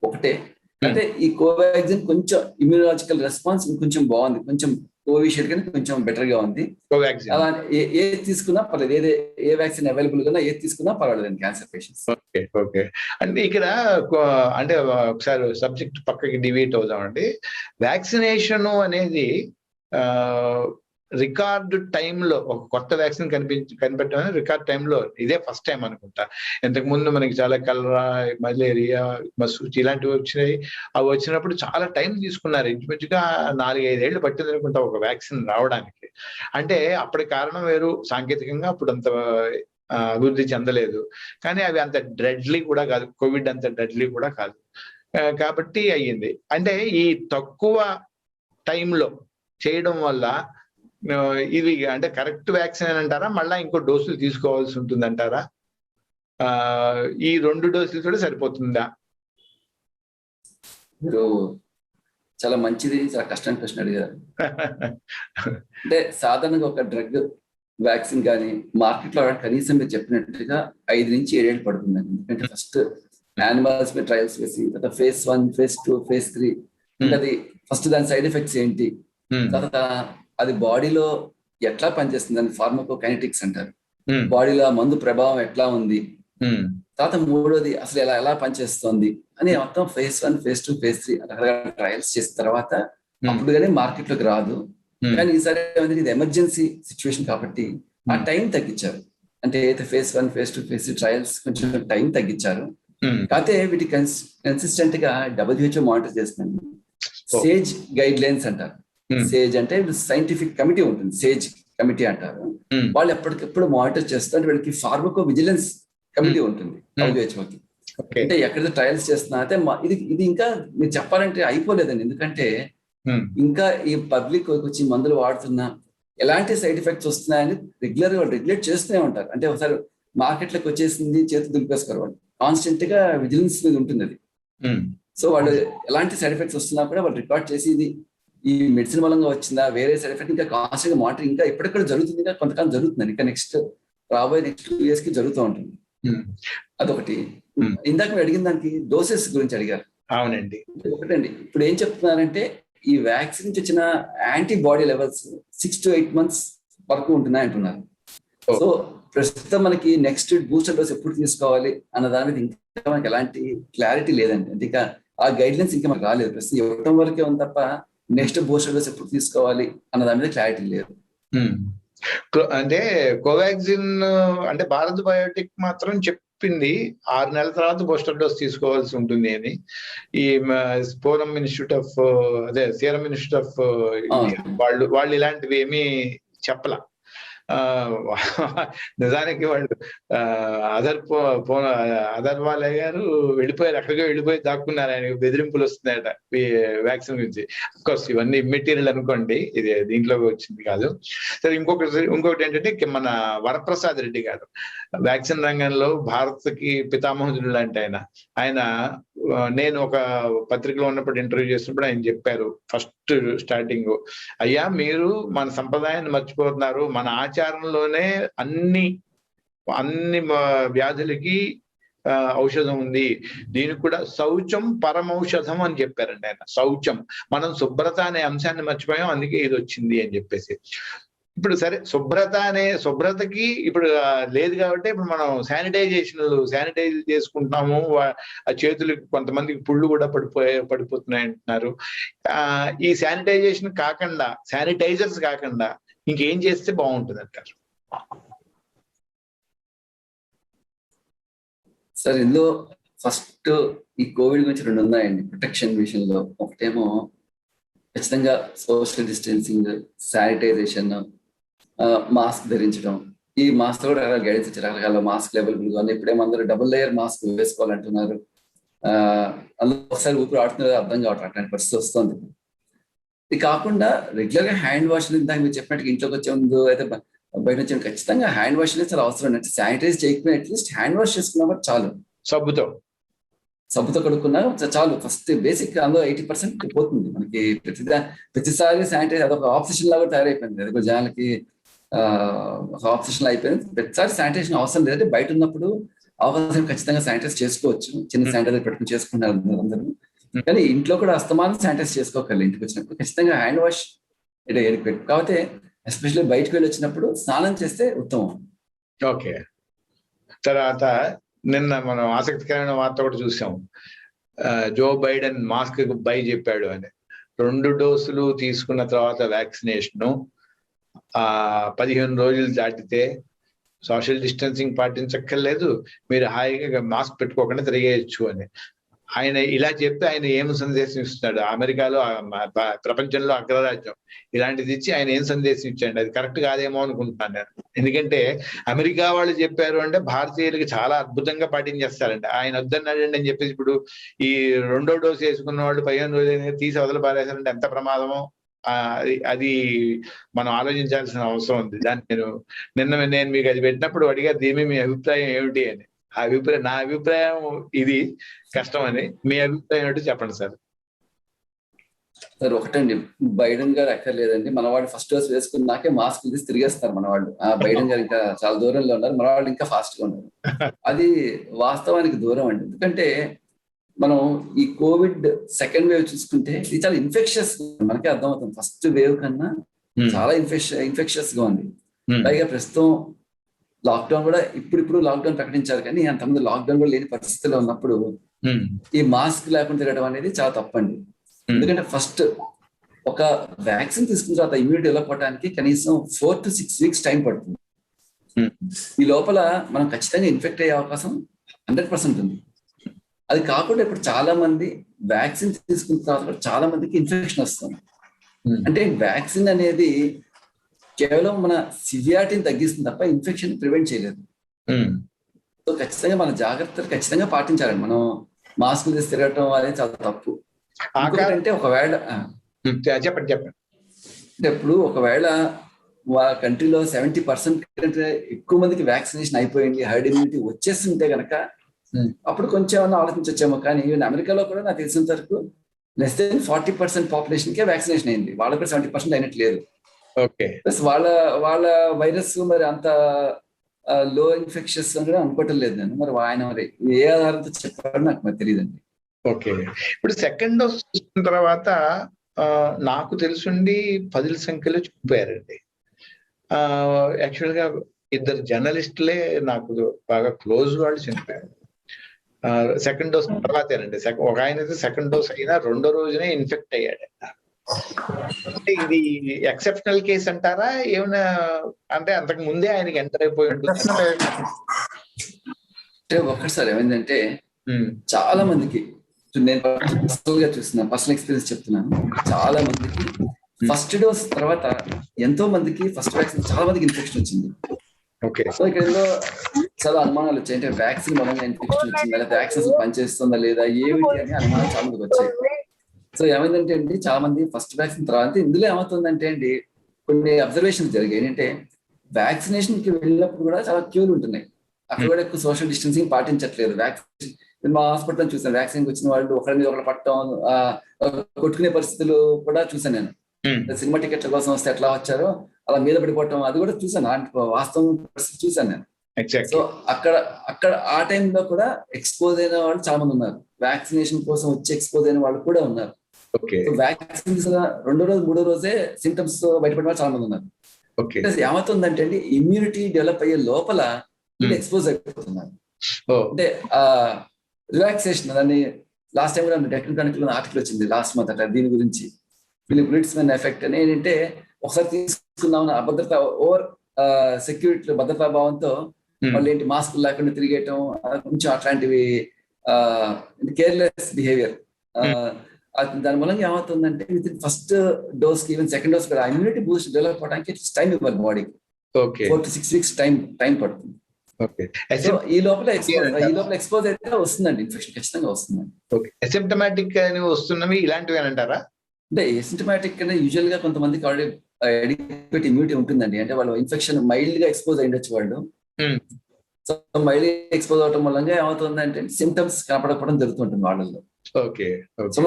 ఒకటే. అంటే ఈ కోవాక్సిన్ కొంచెం ఇమ్యూనాలజికల్ రెస్పాన్స్ కొంచెం బాగుంది, కొంచెం కోవిషీల్డ్ కానీ కొంచెం బెటర్ గా ఉంది. అలా ఏది తీసుకున్నా పర్లేదు, ఏ వ్యాక్సిన్ అవైలబుల్ గా ఏది తీసుకున్నా పర్వాలేదు క్యాన్సర్ పేషెంట్స్. ఓకే. అంటే ఇక్కడ అంటే ఒకసారి సబ్జెక్ట్ పక్కకి డివేట్ అవుదామండి. వ్యాక్సినేషన్ అనేది రికార్డు టైంలో ఒక కొత్త వ్యాక్సిన్ కనిపెట్టడం రికార్డ్ టైంలో ఇదే ఫస్ట్ టైం అనుకుంటా. ఇంతకు ముందు మనకి చాలా కలరా, మలేరియా, మసూచి ఇలాంటివి వచ్చినాయి. అవి వచ్చినప్పుడు చాలా టైం తీసుకున్నారు, ఇంచుమించుగా 4-5 ఏళ్ళు పట్టింది అనుకుంటా ఒక వ్యాక్సిన్ రావడానికి. అంటే అప్పటి కారణం వేరు, సాంకేతికంగా అప్పుడు అంత అభివృద్ధి చెందలేదు, కానీ అవి అంత డెడ్లీ కూడా కాదు, కోవిడ్ అంత డెడ్లీ కూడా కాదు కాబట్టి అయ్యింది. అంటే ఈ తక్కువ టైంలో చేయడం వల్ల ఇది అంటే కరెక్ట్ వ్యాక్సిన్ అని అంటారా, మళ్ళా ఇంకో డోసులు తీసుకోవాల్సి ఉంటుంది అంటారా? ఈ 2 డోసులు కూడా సరిపోతుందా? మీరు చాలా మంచిది, చాలా కష్టమైన ప్రశ్న అడిగారు. అంటే సాధారణంగా ఒక డ్రగ్ వ్యాక్సిన్ కానీ మార్కెట్ లో కనీసం మీరు చెప్పినట్టుగా 5 నుంచి 7 ఏళ్ళు పడుతుందండి. ఎందుకంటే ఫస్ట్ యానిమల్స్ మీద ట్రయల్స్ వేసి, తర్వాత phase 1, phase 2, phase 3, అది ఫస్ట్ దాని సైడ్ ఎఫెక్ట్స్ ఏంటి, తర్వాత అది బాడీలో ఎట్లా పనిచేస్తుంది, దాన్ని ఫార్మకోకైనెటిక్స్ అంటారు, బాడీలో మందు ప్రభావం ఎట్లా ఉంది, తర్వాత మూడోది అసలు ఎలా పనిచేస్తుంది అని మొత్తం phase 1, phase 2, phase 3 రకరకాల ట్రయల్స్ చేసిన తర్వాత అప్పుడు కానీ మార్కెట్ లోకి రాదు. కానీ ఈసారి ఇది ఎమర్జెన్సీ సిచ్యువేషన్ కాబట్టి ఆ టైం తగ్గించారు. అంటే అయితే phase 1, phase 2, phase 3 ట్రయల్స్ కొంచెం టైం తగ్గించారు. కాకపోతే వీటి కన్సిస్టెంట్ గా WHO మానిటర్ చేస్తుంది. సేజ్ గైడ్ లైన్స్ అంటారు. సేజ్ అంటే సైంటిఫిక్ కమిటీ ఉంటుంది, సేజ్ కమిటీ అంటారు. వాళ్ళు ఎప్పటికెప్పుడు మానిటర్ చేస్తారు. వీళ్ళకి ఫార్మకో విజిలెన్స్ కమిటీ ఉంటుంది WHOకి. అంటే ఎక్కడ ట్రయల్స్ చేస్తున్నా అయితే ఇది ఇంకా మీరు చెప్పాలంటే అయిపోలేదండి. ఎందుకంటే ఇంకా ఈ పబ్లిక్ వచ్చి మందులు వాడుతున్నా ఎలాంటి సైడ్ ఎఫెక్ట్స్ వస్తున్నాయని రెగ్యులర్ గా రెగ్యులేట్ చేస్తూనే ఉంటారు. అంటే ఒకసారి మార్కెట్లోకి వచ్చేసింది చేతి దులిపేసుకోరు వాళ్ళు. కాన్స్టెంట్ గా విజిలెన్స్ మీద ఉంటుంది అది. సో వాళ్ళు ఎలాంటి సైడ్ ఎఫెక్ట్స్ వస్తున్నా కూడా వాళ్ళు రికార్డ్ చేసి ఇది ఈ మెడిసిన్ మూలంగా వచ్చిందా, వేరే సైడ్ ఎఫెక్ట్ ఇంకా కాన్స్టెంట్ గా మానిటరింగ్ ఇంకా ఎప్పటికక్కడ జరుగుతుంది. ఇంకా కొంతకాలం జరుగుతుంది. ఇంకా రాబోయే నెక్స్ట్ 2 years కి జరుగుతూ ఉంటుంది. అదొకటి. ఇందాక మీరు అడిగిన దానికి డోసెస్ గురించి అడిగారు. అవునండి. ఒకటండి, ఇప్పుడు ఏం చెప్తున్నారంటే ఈ వ్యాక్సిన్ నుంచి వచ్చిన యాంటీబాడీ లెవెల్స్ 6 to 8 months వరకు ఉంటున్నాయి అంటున్నారు. సో ప్రస్తుతం మనకి నెక్స్ట్ బూస్టర్ డోస్ ఎప్పుడు తీసుకోవాలి అన్న దాని మీద ఇంకా మనకి ఎలాంటి క్లారిటీ లేదండి. అంటే ఇంకా ఆ గైడ్ లైన్స్ ఇంకా మనకు రాలేదు. ప్రస్తుతం ఇవ్వడం వరకే ఉంది తప్ప నెక్స్ట్ బూస్టర్ డోస్ ఎప్పుడు తీసుకోవాలి అన్న దాని మీద క్లారిటీ లేదు. అంటే కోవాక్సిన్ అంటే భారత్ బయోటెక్ మాత్రం చెప్పింది 6 నెలల తర్వాత బూస్టర్ డోస్ తీసుకోవాల్సి ఉంటుంది అని. ఈ సీరం ఇన్స్టిట్యూట్ ఆఫ్ వాళ్ళు ఇలాంటివి ఏమీ చెప్పలా. నిజానికి వాళ్ళు అదర్వాలయ్య గారు వెళ్ళిపోయారు, అక్కడికి వెళ్ళిపోయి దాక్కున్నారు. ఆయన బెదిరింపులు వస్తున్నాయట ఈ వ్యాక్సిన్ గురించి. అఫ్కోర్స్ ఇవన్నీ ఇమ్మెటీరియల్ అనుకోండి, ఇది దీంట్లో వచ్చింది కాదు. సరే, ఇంకొకటి ఏంటంటే మన వరప్రసాద్ రెడ్డి గారు వ్యాక్సిన్ రంగంలో భారత్కి పితామహుడు లాంటి ఆయన నేను ఒక పత్రికలో ఉన్నప్పుడు ఇంటర్వ్యూ చేసినప్పుడు ఆయన చెప్పారు ఫస్ట్ స్టార్టింగ్, అయ్యా మీరు మన సంప్రదాయాన్ని మర్చిపోతున్నారు, మన ఆచారంలోనే అన్ని వ్యాధులకి ఔషధం ఉంది, దీనికి కూడా శౌచం పరమౌషధం అని చెప్పారండి ఆయన. శౌచం, మనం శుభ్రత అనే అంశాన్ని మర్చిపోయాం, అందుకే ఇది వచ్చింది అని చెప్పేసి. ఇప్పుడు సరే, శుభ్రతకి ఇప్పుడు లేదు కాబట్టి ఇప్పుడు మనం శానిటైజ్ చేసుకుంటున్నాము. ఆ చేతులకి కొంతమందికి పుళ్ళు కూడా పడిపోతున్నాయి అంటున్నారు. ఈ శానిటైజర్స్ కాకుండా ఇంకేం చేస్తే బాగుంటుంది అంటారు? సార్, ఇందులో ఫస్ట్ ఈ కోవిడ్ గురించి 2 ఉన్నాయండి ప్రొటెక్షన్ విషయంలో. ఒకటేమో ఖచ్చితంగా సోషల్ డిస్టెన్సింగ్, శానిటైజేషన్, మాస్క్ ధరించడం. ఈ మాస్క్ కూడా గైడెన్స్ ఇచ్చారు, రకరకాల మాస్క్ అవైలబుల్ గా ఉన్నాయి. ఇప్పుడేమో అందరూ డబుల్ లేయర్ మాస్క్ వేసుకోవాలంటున్నారు. అందులో ఒకసారి ఊపిరి ఆడుతున్నారు, అర్థం కావట్లేదు, అట్లాంటి పరిస్థితి వస్తుంది. ఇది కాకుండా రెగ్యులర్ గా హ్యాండ్ వాష్, ఇందాక మీరు చెప్పినట్టు ఇంట్లోకి వచ్చే ముందు అయితే బయట వచ్చే ఖచ్చితంగా హ్యాండ్ వాష్ అనేది చాలా అవసరం. అంటే శానిటైజ్ చేయకపోయినా అట్లీస్ట్ హ్యాండ్ వాష్ చేసుకున్నా చాలు. సబ్బుతో కడుక్కున్నా చాలు. ఫస్ట్ బేసిక్ అందులో 80% పోతుంది మనకి. ప్రతిసారి శానిటైజ్ అదొక ఆప్షన్ లాగా తయారైపోయింది. అది కూడా జనాలకి ఒక ఆప్షన్ అయిపోయింది. ప్రతిసారి శానిటైజేషన్ అవసరం లేదంటే బయట ఉన్నప్పుడు అవసరం ఖచ్చితంగా శానిటైజ్ చేసుకోవచ్చు. చిన్న శానిటైజర్ పెట్టుకుని చేసుకుంటున్నారు అందరూ. కానీ ఇంట్లో కూడా అస్తమానం శానిటైజ్ చేసుకోగలరు. ఇంటికి వచ్చినప్పుడు ఖచ్చితంగా హ్యాండ్ వాష్ పెట్టు. కాకపోతే ఎస్పెషల్లీ బయటకు వెళ్ళి వచ్చినప్పుడు స్నానం చేస్తే ఉత్తమం. ఓకే. తర్వాత నిన్న మనం ఆసక్తికరమైన వార్త కూడా చూసాం. జో బైడెన్ మాస్క్ బై చెప్పాడు అని. 2 డోసులు తీసుకున్న తర్వాత వ్యాక్సినేషన్ 15 రోజులు దాటితే సోషల్ డిస్టెన్సింగ్ పాటించక్కర్లేదు, మీరు హాయిగా మాస్క్ పెట్టుకోకుండా తిరిగేయచ్చు అని. ఆయన ఇలా చెప్తే ఆయన ఏం సందేశం ఇస్తున్నాడు? అమెరికాలో ప్రపంచంలో అగ్రరాజ్యం ఇలాంటిది ఇచ్చి ఆయన ఏం సందేశం ఇచ్చాడు? అది కరెక్ట్ కాదేమో అనుకుంటున్నాను నేను. ఎందుకంటే అమెరికా వాళ్ళు చెప్పారు అంటే భారతీయులకి చాలా అద్భుతంగా పాటించేస్తారండి. ఆయన వద్దన్నాడండి అని చెప్పేసి ఇప్పుడు ఈ 2వ డోసు వేసుకున్న వాళ్ళు 15 రోజులు తీసి వదలు పారేశారంటే ఎంత ప్రమాదమో అది మనం ఆలోచించాల్సిన అవసరం ఉంది. దాన్ని నేను మీకు అది పెట్టినప్పుడు అడిగారు, దీని మీ అభిప్రాయం ఏమిటి అని. నా అభిప్రాయం ఇది కష్టం అని. మీ అభిప్రాయం ఏంటో చెప్పండి సార్. సార్, ఒకటండి, బైడెన్ గారు అక్కర్లేదండి. మన వాళ్ళు ఫస్ట్ డోస్ వేసుకున్నాకే మాస్క్ తీసి తిరిగేస్తారు మన వాళ్ళు. బైడెన్ గారు ఇంకా చాలా దూరంలో ఉన్నారు, మన వాళ్ళు ఇంకా ఫాస్ట్ గా ఉన్నారు. అది వాస్తవానికి దూరం అండి. ఎందుకంటే మనం ఈ కోవిడ్ సెకండ్ వేవ్ చూసుకుంటే ఇది చాలా ఇన్ఫెక్షియస్, మనకే అర్థమవుతుంది. ఫస్ట్ వేవ్ కన్నా చాలా ఇన్ఫెక్షియస్ గా ఉంది. పైగా ప్రస్తుతం లాక్డౌన్ కూడా ఇప్పుడు లాక్డౌన్ ప్రకటించారు, కానీ అంతకుముందు లాక్డౌన్ కూడా లేని పరిస్థితిలో ఉన్నప్పుడు ఈ మాస్క్ లేకుండా తిరగడం అనేది చాలా తప్పండి. ఎందుకంటే ఫస్ట్ ఒక వ్యాక్సిన్ తీసుకున్న తర్వాత ఇమ్యూనిటీ డెవలప్ అవడానికి కనీసం 4 to 6 weeks టైం పడుతుంది. ఈ లోపల మనం ఖచ్చితంగా ఇన్ఫెక్ట్ అయ్యే అవకాశం 100% ఉంది. అది కాకుండా ఇప్పుడు చాలా మంది వ్యాక్సిన్ తీసుకున్న తర్వాత చాలా మందికి ఇన్ఫెక్షన్ వస్తుంది. అంటే వ్యాక్సిన్ అనేది కేవలం మన సివియారిటీని తగ్గిస్తుంది తప్ప ఇన్ఫెక్షన్ ప్రివెంట్ చేయలేదు. సో ఖచ్చితంగా మన జాగ్రత్తలు ఖచ్చితంగా పాటించాలండి. మనం మాస్కులు తీసి తిరగటం అనేది చాలా తప్పు. అంటే ఒకవేళ చెప్పండి అంటే ఇప్పుడు ఒకవేళ కంట్రీలో 70% కంటే ఎక్కువ మందికి వ్యాక్సినేషన్ అయిపోయింది, హర్డ్ ఇమ్యూనిటీ వచ్చేస్తుంటే కనుక అప్పుడు కొంచెం ఏమన్నా ఆలోచించొచ్చేమో. కానీ ఈవెన్ అమెరికాలో కూడా నాకు తెలిసినంత వరకు లెస్ దెన్ 40% పాపులేషన్ కే వ్యాక్సినేషన్ అయింది, వాళ్ళకి కూడా 70% అయినట్లేదు. ప్లస్ వాళ్ళ వైరస్ మరి అంత లో ఇన్ఫెక్షన్స్ అని అనుకోవటం లేదు నేను. మరి ఆయన మరి ఏ ఆధారంతో చెప్పారో నాకు మరి తెలియదండి. ఓకే, ఇప్పుడు సెకండ్ డోస్ తీసుకున్న తర్వాత నాకు తెలుసుండి 10ల సంఖ్యలో చనిపోయారండి. యాక్చువల్ గా 2 జర్నలిస్టులే నాకు బాగా క్లోజ్ వాళ్ళు చనిపోయారు సెకండ్ డోస్ తర్వాతేనండి. ఒక ఆయన అయితే సెకండ్ డోస్ అయినా 2వ రోజునే ఇన్ఫెక్ట్ అయ్యాడు. అంటే ఇది ఎక్సెప్షనల్ కేసు అంటారా ఏమైనా? అంటే అంతకు ముందే ఆయనకి ఎంటర్ అయిపోయి ఉంటుంది. అంటే ఒక్కసారి ఏమైందంటే చాలా మందికి, నేను పర్సనల్ గా చూస్తున్నా, పర్సనల్ ఎక్స్పీరియన్స్ చెప్తున్నాను, చాలా మందికి ఫస్ట్ డోస్ తర్వాత ఎంతో మందికి ఫస్ట్ వ్యాక్సిన్ చాలా మందికి ఇన్ఫెక్షన్ వచ్చింది. సో ఇక్కడ చాలా అనుమానాలు వచ్చాయి. అంటే వ్యాక్సిన్ మూలంగా ఇన్ఫెక్షన్ వచ్చిందా, లేదా వ్యాక్సిన్ పనిచేస్తుందా లేదా ఏమిటి అని అనుమానాలు చాలా మందికి వచ్చాయి. సో ఏమైందంటే అండి, చాలా మంది ఫస్ట్ వ్యాక్సిన్ తర్వాత ఇందులో ఏమవుతుందంటే అండి, కొన్ని అబ్జర్వేషన్స్ జరిగాయి. ఏంటంటే వ్యాక్సినేషన్ కి వెళ్ళినప్పుడు కూడా చాలా క్యూలు ఉంటున్నాయి, అక్కడ కూడా ఎక్కువ సోషల్ డిస్టెన్సింగ్ పాటించట్లేదు. వ్యాక్సిన్ మా హాస్పిటల్ చూసాను, వ్యాక్సిన్ వచ్చిన వాళ్ళు ఒకరి మీద ఒకరు పట్టడం, కొట్టుకునే పరిస్థితులు కూడా చూసాను నేను. సినిమా టికెట్ల కోసం వస్తే ఎట్లా వచ్చారో అలా మీద పడిపోవటం అది కూడా చూసాను, వాస్తవం పరిస్థితి చూసాను నేను. సో అక్కడ ఆ టైంలో కూడా ఎక్స్పోజ్ అయిన వాళ్ళు చాలా మంది ఉన్నారు, వ్యాక్సినేషన్ కోసం వచ్చి ఎక్స్పోజ్ అయిన వాళ్ళు కూడా ఉన్నారు. వ్యాక్సిన్ 2వ రోజు 3వ రోజే సింటమ్స్ బయటపడిన వాళ్ళు చాలా మంది ఉన్నారు. ఏమవుతుందంటే అండి, ఇమ్యూనిటీ డెవలప్ అయ్యే లోపల ఎక్స్పోజ్ అయిపోతున్నారు. అంటే రిలాక్సేషన్, దాన్ని లాస్ట్ టైం కూడా టెక్నికల్ ఆర్టికల్ వచ్చింది లాస్ట్ మంత్ అట్లా దీని గురించి, ఫిలిప్ బ్రిట్స్మెన్ ఎఫెక్ట్ అని. ఏంటంటే ఒకసారి తీసుకున్నాం అభద్రత, ఓవర్ సెక్యూరిటీ భద్రతా భావంతో వాళ్ళు ఏంటి మాస్క్ లేకుండా తిరిగేయటం, కొంచెం అట్లాంటివి కేర్లెస్ బిహేవియర్. దాని మూలంగా ఏమవుతుందంటే విత్ ఇన్ ఫస్ట్ డోస్ కి ఈవెన్ సెకండ్ డోస్ కూడా ఇమ్యూనిటీ బూస్ట్ డెవలప్ అవడానికి టైం ఇవ్వాలి బాడీకి. 4 to 6 weeks టైం పడుతుంది. ఈ లోపల ఎక్స్పోజ్ అయితే వస్తుందండి, ఇన్ఫెక్షన్ ఖచ్చితంగా వస్తుందండి. అసిమ్ప్టమాటిక్ అని వస్తున్నవి ఇలాంటివి అని అంటారా? అంటే ఎసిమ్ప్టమాటిక్ అంటే యూజువల్ గా కొంతమందికి ఆల్రెడీ అడిక్వేట్ ఇమ్యూనిటీ ఉంటుందండి. అంటే వాళ్ళు ఇన్ఫెక్షన్ మైల్డ్ గా ఎక్స్పోజ్ అయ్యొచ్చు వాళ్ళు. సో మైల్డ్ ఎక్స్పోజ్ అవడం మూలంగా ఏమవుతుందంటే సిమ్టమ్స్ కనపడకపోవడం జరుగుతుంటుంది వాళ్ళలో. సో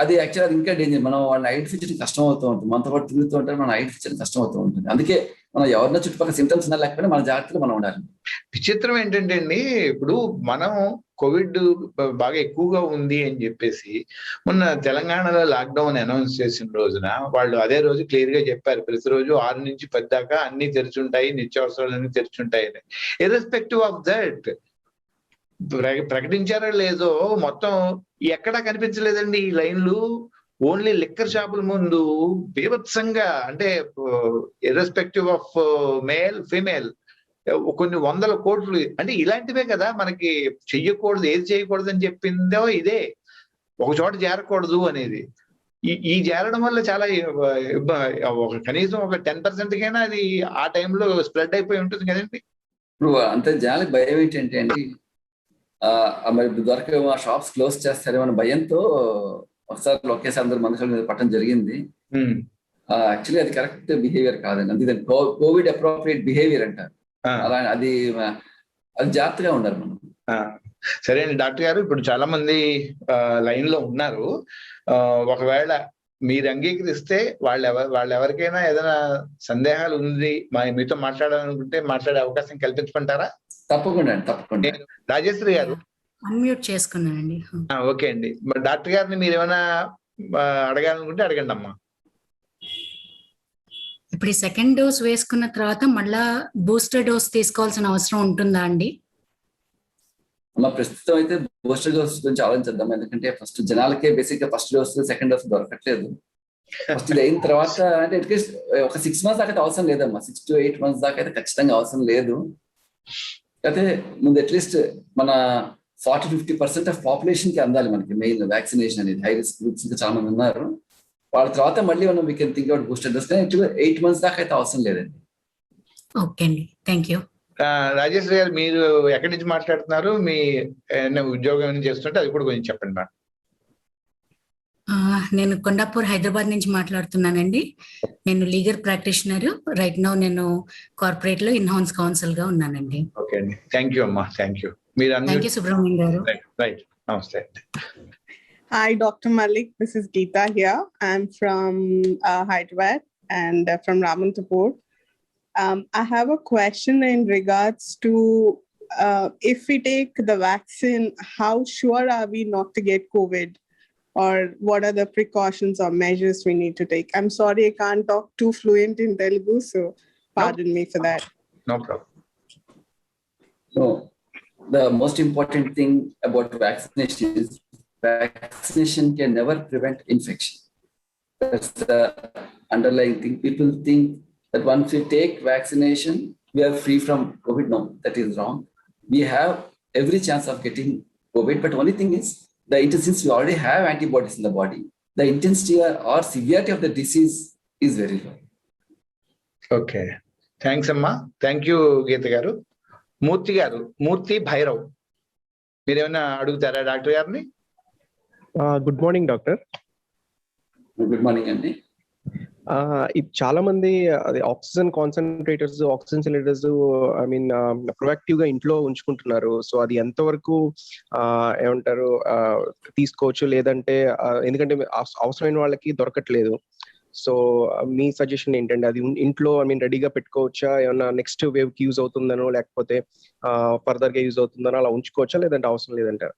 అది యాక్చువల్ ఇంకా డేంజర్. మనం వాళ్ళని ఐడెంటిఫై చేయడం కష్టం అవుతూ ఉంటుంది, మనతో పాటు తిరుగుతూ ఉంటారు, మనం ఐడెంటిఫై చేయడం కష్టం అవుతూ ఉంటుంది. అందుకే మనం ఎవరినో చుట్టుపక్కల సిమ్టమ్స్ ఉన్నా లేకపోయినా మన జాగ్రత్తలు మనం ఉండాలి. విచిత్రం ఏంటంటే అండి, ఇప్పుడు మనం కోవిడ్ బాగా ఎక్కువగా ఉంది అని చెప్పేసి మొన్న తెలంగాణలో లాక్డౌన్ అనౌన్స్ చేసిన రోజున వాళ్ళు అదే రోజు క్లియర్ గా చెప్పారు, ప్రతిరోజు 6 నుంచి 10 దాకా అన్ని తెరిచుంటాయి, నిత్యావసరాలన్నీ తెరిచుంటాయి అని. ఇర్రెస్పెక్టివ్ ఆఫ్ దట్ ప్రకటించారో లేదో మొత్తం ఎక్కడా కనిపించలేదండి ఈ లైన్లు. ఓన్లీ లిక్కర్ షాపుల ముందు బీభత్సంగా, అంటే ఇర్రెస్పెక్టివ్ ఆఫ్ మేల్ ఫీమేల్ కొన్ని 100 కోట్లు. అంటే ఇలాంటివే కదా మనకి చెయ్యకూడదు, ఏది చేయకూడదు అని చెప్పిందో ఇదే, ఒక చోట చేరకూడదు అనేది. ఈ చేరడం వల్ల చాలా కనీసం ఒక 10% కైనా అది ఆ టైంలో స్ప్రెడ్ అయిపోయి ఉంటుంది కదండి. ఇప్పుడు అంత జాలి భయం ఏంటంటే అండి, మరి దొరక షాప్స్ క్లోజ్ చేస్తారేమో అనే భయంతో ఒకసారి ఒకేసారి అందరు మనుషుల మీద పట్టడం జరిగింది. యాక్చువల్లీ అది కరెక్ట్ బిహేవియర్ కాదండి, అందుకే కోవిడ్ అప్రోప్రియేట్ బిహేవియర్ అంటారు. అలా అది జాగ్రత్తగా ఉండాలి మనం. సరే అండి డాక్టర్ గారు, ఇప్పుడు చాలా మంది లైన్ లో ఉన్నారు. ఒకవేళ మీరు అంగీకరిస్తే వాళ్ళు ఎవరికైనా ఏదైనా సందేహాలు ఉంది, మీతో మాట్లాడాలనుకుంటే మాట్లాడే అవకాశం కల్పించుకుంటారా? తప్పకుండా తప్పకుండా. రాజేశ్వరి గారు అన్మ్యూట్ చేసుకున్నానండి. ఓకే అండి, మరి డాక్టర్ గారిని మీరు ఏమైనా అడగాలనుకుంటే అడగండి అమ్మా. ఇప్పుడు ఈ సెకండ్ డోస్ వేసుకున్న తర్వాత మళ్ళా బూస్టర్ డోస్ తీసుకోవాల్సిన అవసరం ఉంటుందా అండి? ప్రస్తుతం అయితే బూస్టర్ డోస్ గురించి ఆలోచిద్దాం, ఎందుకంటే ఫస్ట్ జనాలకే బేసిక్ గా ఫస్ట్ డోస్ సెకండ్ డోస్ దొరకట్లేదు. ఫస్ట్ ఇది అయిన తర్వాత అంటే అట్లీస్ట్ ఒక 6 months దాకా అయితే అవసరం లేదమ్మా, 6 to 8 months దాకా అయితే ఖచ్చితంగా అవసరం లేదు. అయితే ముందు అట్లీస్ట్ మన 40-50% ఆఫ్ పాపులేషన్ కి అందాలి మనకి మెయిన్ వ్యాక్సినేషన్ అనేది. హై రిస్క్ గ్రూప్స్ ఇంకా చాలా మంది ఉన్నారు, వాళ్ళ తర్వాత మళ్ళీ మనం we can think out booster dose, కానీ 8 months దాకా అయితే అవసరం లేదండి. ఓకే అండి, థ్యాంక్ యూ. రాజేశ్వరి గారు, మీరు ఎక్కడి నుంచి మాట్లాడుతున్నారు? మీ ఉద్యోగం ఏమైనా చేస్తుంటే అది కూడా కొంచెం చెప్పండి మేడం. నేను కొండాపూర్, హైదరాబాద్ నుంచి మాట్లాడుతున్నానండి. నేను లీగల్ ప్రాక్టీషనర్. రైట్ నౌ నేను కార్పొరేట్ లో ఇన్ హౌస్ కౌన్సిల్ గా ఉన్నానండి. ఓకే అండి, థ్యాంక్ యూ అమ్మా, థ్యాంక్ యూ. మీరు థ్యాంక్ యూ సుబ్రహ్మణ్యం గారు. రైట్, నమస్తే. Hi, Dr. Malik. This is Geeta here. I'm from Hyderabad and from Ramantapur. I have a question in regards to if we take the vaccine, how sure are we not to get COVID? Or what are the precautions or measures we need to take? I'm sorry, I can't talk too fluent in Telugu, so pardon me for that. No problem. So the most important thing about vaccination is vaccination can never prevent infection. That's the underlying thing. People think that once we take vaccination, we are free from COVID. No, that is wrong. We have every chance of getting COVID, but only thing is, since we already have antibodies in the body, the intensity or severity of the disease is very low. Okay, thanks అమ్మా, thank you గీత గారు. మూర్తి గారు, మూర్తి భైరవ్, మీరేమైనా అడుగుతారా doctor గారిని? Good morning doctor. Good morning అండి. ఇది చాలా మంది అది oxygen concentrators, oxygen cylinders proactive గా ఇంట్లో ఉంచుకుంటున్నారు. సో అది ఎంతవరకు ఏమంటారు తీసుకోవచ్చు, లేదంటే ఎందుకంటే అవసరమైన వాళ్ళకి దొరకట్లేదు. సో మీ సజెషన్ ఏంటండి? అది ఇంట్లో రెడీగా పెట్టుకోవచ్చా? ఏమన్నా నెక్స్ట్ వేవ్ కి యూజ్ అవుతుందనో, లేకపోతే ఫర్దర్ గా యూజ్ అవుతుందనో అలా ఉంచుకోవచ్చా, లేదంటే అవసరం లేదంటారా?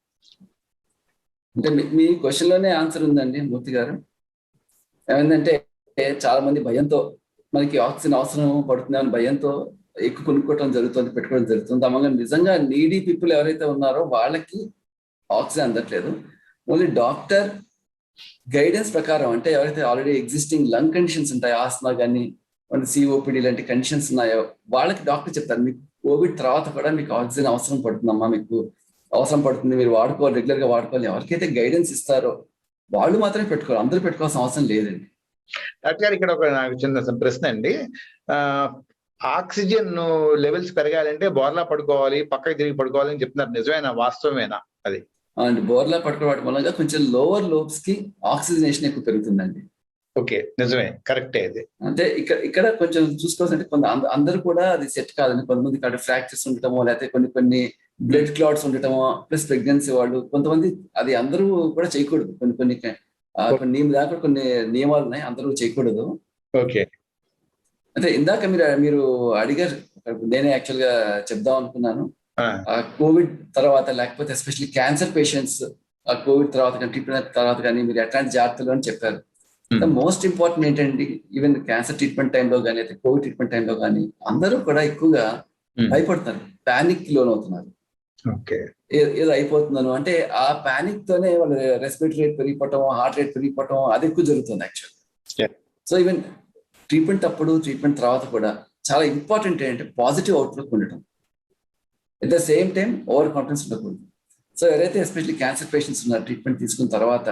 అంటే మీ క్వశ్చన్ లోనే ఆన్సర్ ఉందండి మూర్తి గారు. ఏమైందంటే చాలా మంది భయంతో మనకి ఆక్సిజన్ అవసరం పడుతుందని భయంతో ఎక్కువ కొనుక్కోవడం జరుగుతుంది, పెట్టుకోవడం జరుగుతుంది. అమలు నిజంగా నీడీ పీపుల్ ఎవరైతే ఉన్నారో వాళ్ళకి ఆక్సిజన్ అందట్లేదు. ఓన్లీ డాక్టర్ గైడెన్స్ ప్రకారం, అంటే ఎవరైతే ఆల్రెడీ ఎగ్జిస్టింగ్ లంగ్ కండిషన్స్ ఉంటాయో, ఆస్మా కానీ సిఓపిడి లాంటి కండిషన్స్ ఉన్నాయో వాళ్ళకి డాక్టర్ చెప్తారు, మీకు కోవిడ్ తర్వాత కూడా మీకు ఆక్సిజన్ అవసరం పడుతుందమ్మా, మీకు అవసరం పడుతుంది, మీరు వాడుకోవాలి, రెగ్యులర్ గా వాడుకోవాలి. ఎవరికైతే గైడెన్స్ ఇస్తారో వాళ్ళు మాత్రమే పెట్టుకోవాలి, అందరూ పెట్టుకోవాల్సిన అవసరం లేదండి. డాక్టర్ గారు, ఇక్కడ ఒక నాకు చిన్న ప్రశ్న అండి. ఆక్సిజన్ లెవెల్స్ పెరగాలంటే బోర్లా పడుకోవాలి, పక్కకి తిరిగి పడుకోవాలి అని చెప్తున్నారు. నిజమేనా, వాస్తవమేనా అది? అండ్ బోర్లా పడుకోవడం వల్ల కొంచెం లోవర్ లోబ్స్ కి ఆక్సిజనేషన్ ఎక్కువ పెరుగుతుందండి. ఓకే, నిజమే, కరెక్టే అది. అంటే ఇక్కడ కొంచెం చూసుకోవాల్సింటే అందరూ కూడా అది సెట్ కాదండి. కొంతమంది ఇక్కడ ఫ్రాక్చర్స్ ఉండటమో, లేకపోతే కొన్ని బ్లడ్ క్లాట్స్ ఉండటమో, ప్లస్ ప్రెగ్నెన్సీ వాళ్ళు, కొంతమంది అది అందరూ కూడా చేయకూడదు. కొన్ని దాకా కొన్ని నియమాలు ఉన్నాయి, అందరూ చేయకూడదు. ఓకే, అంటే ఇందాక మీరు అడిగారు, నేనే యాక్చువల్ గా చెప్దాం అనుకున్నాను. కోవిడ్ తర్వాత, లేకపోతే ఎస్పెషల్లీ క్యాన్సర్ పేషెంట్స్ కోవిడ్ తర్వాత కానీ ట్రీట్మెంట్ తర్వాత కానీ మీరు ఎట్లాంటి జాగ్రత్తలు అని చెప్పారు. మోస్ట్ ఇంపార్టెంట్ ఏంటంటే, ఈవెన్ క్యాన్సర్ ట్రీట్మెంట్ టైంలో కానీ, అయితే కోవిడ్ ట్రీట్మెంట్ టైంలో కానీ అందరూ కూడా ఎక్కువగా భయపడుతున్నారు, ప్యానిక్ లోన్ అవుతున్నారు. ఏదో అయిపోతున్నాను అంటే ఆ ప్యానిక్ తోనే వాళ్ళ రెస్పిరేటరీ రేట్ పెరిగిపోవటం, హార్ట్ రేట్ పెరిగిపోవటం అది ఎక్కువ జరుగుతుంది యాక్చువల్. సో ఈవెన్ ట్రీట్మెంట్ అప్పుడు, ట్రీట్మెంట్ తర్వాత కూడా చాలా ఇంపార్టెంట్ ఏంటంటే పాజిటివ్ అవుట్లుక్ ఉండటం, at the same time over confidence ఉండకూడదు. సో ఎవరైతే ఎస్పెషల్లీ క్యాన్సర్ పేషెంట్స్ ఉన్నారు, ట్రీట్మెంట్ తీసుకున్న తర్వాత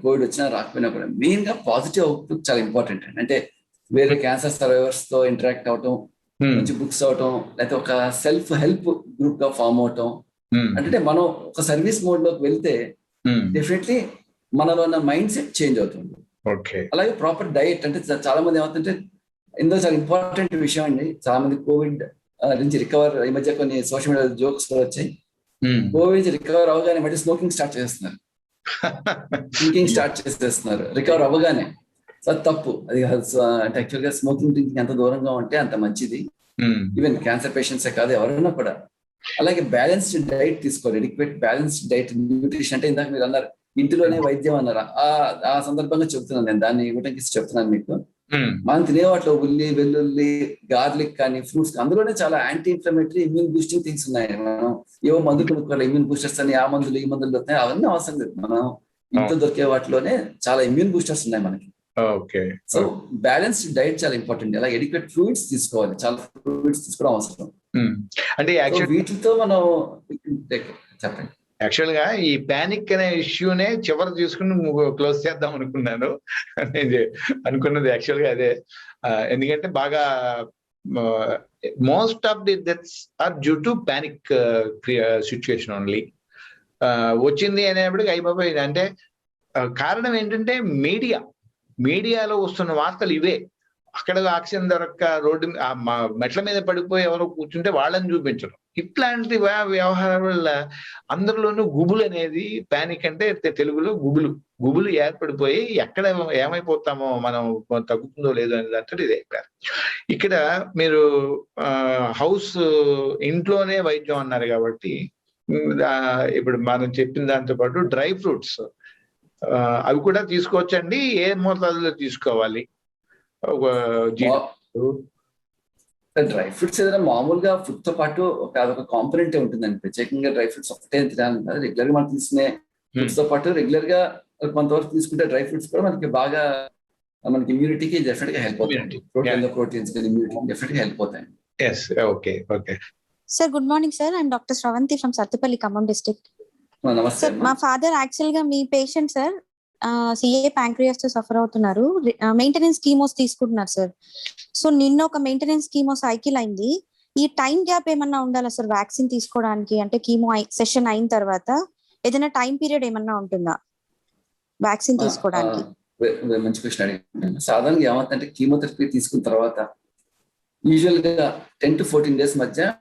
కోవిడ్ వచ్చినా రాకపోయినా కూడా మెయిన్ గా పాజిటివ్ అవుట్లుక్ చాలా ఇంపార్టెంట్. అంటే వేరే క్యాన్సర్ సర్వైవర్స్ తో ఇంటరాక్ట్ అవటం, మంచి బుక్స్ అవటం, లేకపోతే ఒక సెల్ఫ్ హెల్ప్ గ్రూప్ గా ఫామ్ అవటం. అంటే మనం ఒక సర్వీస్ మోడ్ లోకి వెళ్తే డెఫినెట్లీ మనలో ఉన్న మైండ్ సెట్ చేంజ్ అవుతుంది. అలాగే ప్రాపర్ డైట్, అంటే చాలా మంది ఏమవుతుంటే ఇందులో చాలా ఇంపార్టెంట్ విషయం అండి, చాలా మంది కోవిడ్ నుంచి రికవర్, ఈ మధ్య కొన్ని సోషల్ మీడియా జోక్స్ కూడా వచ్చాయి, కోవిడ్ నుంచి రికవర్ అవగానే మళ్ళీ స్మోకింగ్ స్టార్ట్ చేస్తున్నారు, డ్రింకింగ్ స్టార్ట్ చేసేస్తున్నారు రికవర్ అవ్వగానే. అది తప్పు. అది అంటే యాక్చువల్ గా స్మోకింగ్ డ్రింకింగ్ ఎంత దూరంగా ఉంటే అంత మంచిది. ఈవెన్ క్యాన్సర్ పేషెంట్సే కాదు, ఎవరైనా కూడా. అలాగే బ్యాలెన్స్డ్ డైట్ తీసుకోవాలి, ఎడిక్వేట్ బ్యాలెన్స్డ్ డైట్, న్యూట్రిషన్. అంటే ఇందాక మీరు అన్నారు ఇంటిలోనే వైద్యం అన్నారు, ఆ సందర్భంగా చెప్తున్నాను నేను, దాన్ని ఇవ్వడానికి చెప్తున్నాను మీకు. మనం తినే వాటిలో ఉల్లి, వెల్లుల్లి, గార్లిక్ కానీ, ఫ్రూట్స్, అందులోనే చాలా anti inflammatory, immune boosting things ఉన్నాయి. మనం ఏవో మందులు కొనుక్కోవాలి, ఇమ్యూన్ బూస్టర్స్ అని, ఆ మందులు ఈ మందులు దొరుకుతాయి, అవన్నీ అవసరం లేదు. మనం ఇంట్లో దొరికే వాటిలోనే చాలా ఇమ్యూన్ బూస్టర్స్ ఉన్నాయి మనకి. సో బ్యాలెన్స్డ్ డైట్ చాలా ఇంపార్టెంట్. అలాగే ఎడిక్వేట్ ఫ్లూయిడ్స్ తీసుకోవాలి, చాలా ఫ్లూయిడ్స్ తీసుకోవడం అవసరం. అంటే వీటితో మనం చెప్పండి. యాక్చువల్ గా ఈ పానిక్ అనే ఇష్యూనే చివరి తీసుకుని క్లోజ్ చేద్దాం అనుకున్నాను. నేను అనుకున్నది యాక్చువల్ గా అదే. ఎందుకంటే బాగా most of the deaths are due to panic situation only. వచ్చింది అనేప్పటికి అయిపోయి, అంటే కారణం ఏంటంటే మీడియాలో వస్తున్న వార్తలు ఇవే. అక్కడ ఆక్సిజన్ దొరక్క రోడ్డు మెట్ల మీద పడిపోయి ఎవరో కూర్చుంటే వాళ్ళని చూపించడం, ఇట్లాంటి వ్యవహారాల వల్ల అందరిలోనూ గుబులు అనేది, పానిక్ అంటే తెలుగులో గుబులు ఏర్పడిపోయి ఎక్కడ ఏమైపోతామో, మనం తగ్గుతుందో లేదో అనే దాంతో ఇదే. ఇక్కడ మీరు హౌస్ ఇంట్లోనే వైద్యం అన్నారు కాబట్టి, ఇప్పుడు మనం చెప్పిన దాంతో పాటు డ్రై ఫ్రూట్స్ అవి కూడా తీసుకోవచ్చండి. ఏ మోతాదులో తీసుకోవాలి? డ్రై ఫ్రూట్స్ ఏదైనా మామూలుగా ఫుడ్ తో పాటు అదొక కాంపనెంట్ ఉంటుందండి. ప్రత్యేకంగా డ్రై ఫ్రూట్స్ ఒకటే తినాలి, రెగ్యులర్ గా మనం తీసుకునే ఫుడ్స్ తో పాటు రెగ్యులర్ గా కొంతవరకు తీసుకుంటే డ్రై ఫ్రూట్స్ కూడా మనకి ఇమ్యూనిటీకి డెఫినెట్ గా హెల్ప్ అవుతుంది. ప్రోటీన్స్ ఇమ్యూనిటీ డెఫినెట్ గా హెల్ప్ అవుతాయి. Sir good morning sir. I'm doctor Sravanthi from Sathupalli, Khammam district. నమస్తే. సార్ మా ఫాదర్ యాక్చువల్ గా మీ పేషెంట్ సార్, సిఏ ప్యాంక్రియాస్ తో సఫర్ అవుతున్నారు. మెయింటెనెన్స్ కీమోస్ తీసుకుంటున్నారు సార్. సో నిన్న ఒక మెయింటెనెన్స్ కీమో సైకిల్ అయింది. ఈ టైం గ్యాప్ ఏమన్నా ఉండాలా సార్ వ్యాక్సిన్ తీసుకోవడానికి? అంటే కీమో సెషన్ అయిన తర్వాత ఏదైనా టైం పీరియడ్ ఏమన్నా ఉంటుందా వ్యాక్సిన్ తీసుకోవడానికి? మంచి క్వశ్చన్ అడిగాను. సాధారణంగా ఏమవుతుందంటే కీమోథెరపీ తీసుకున్న తర్వాత యూజువల్ గా 10 to 14 days మధ్య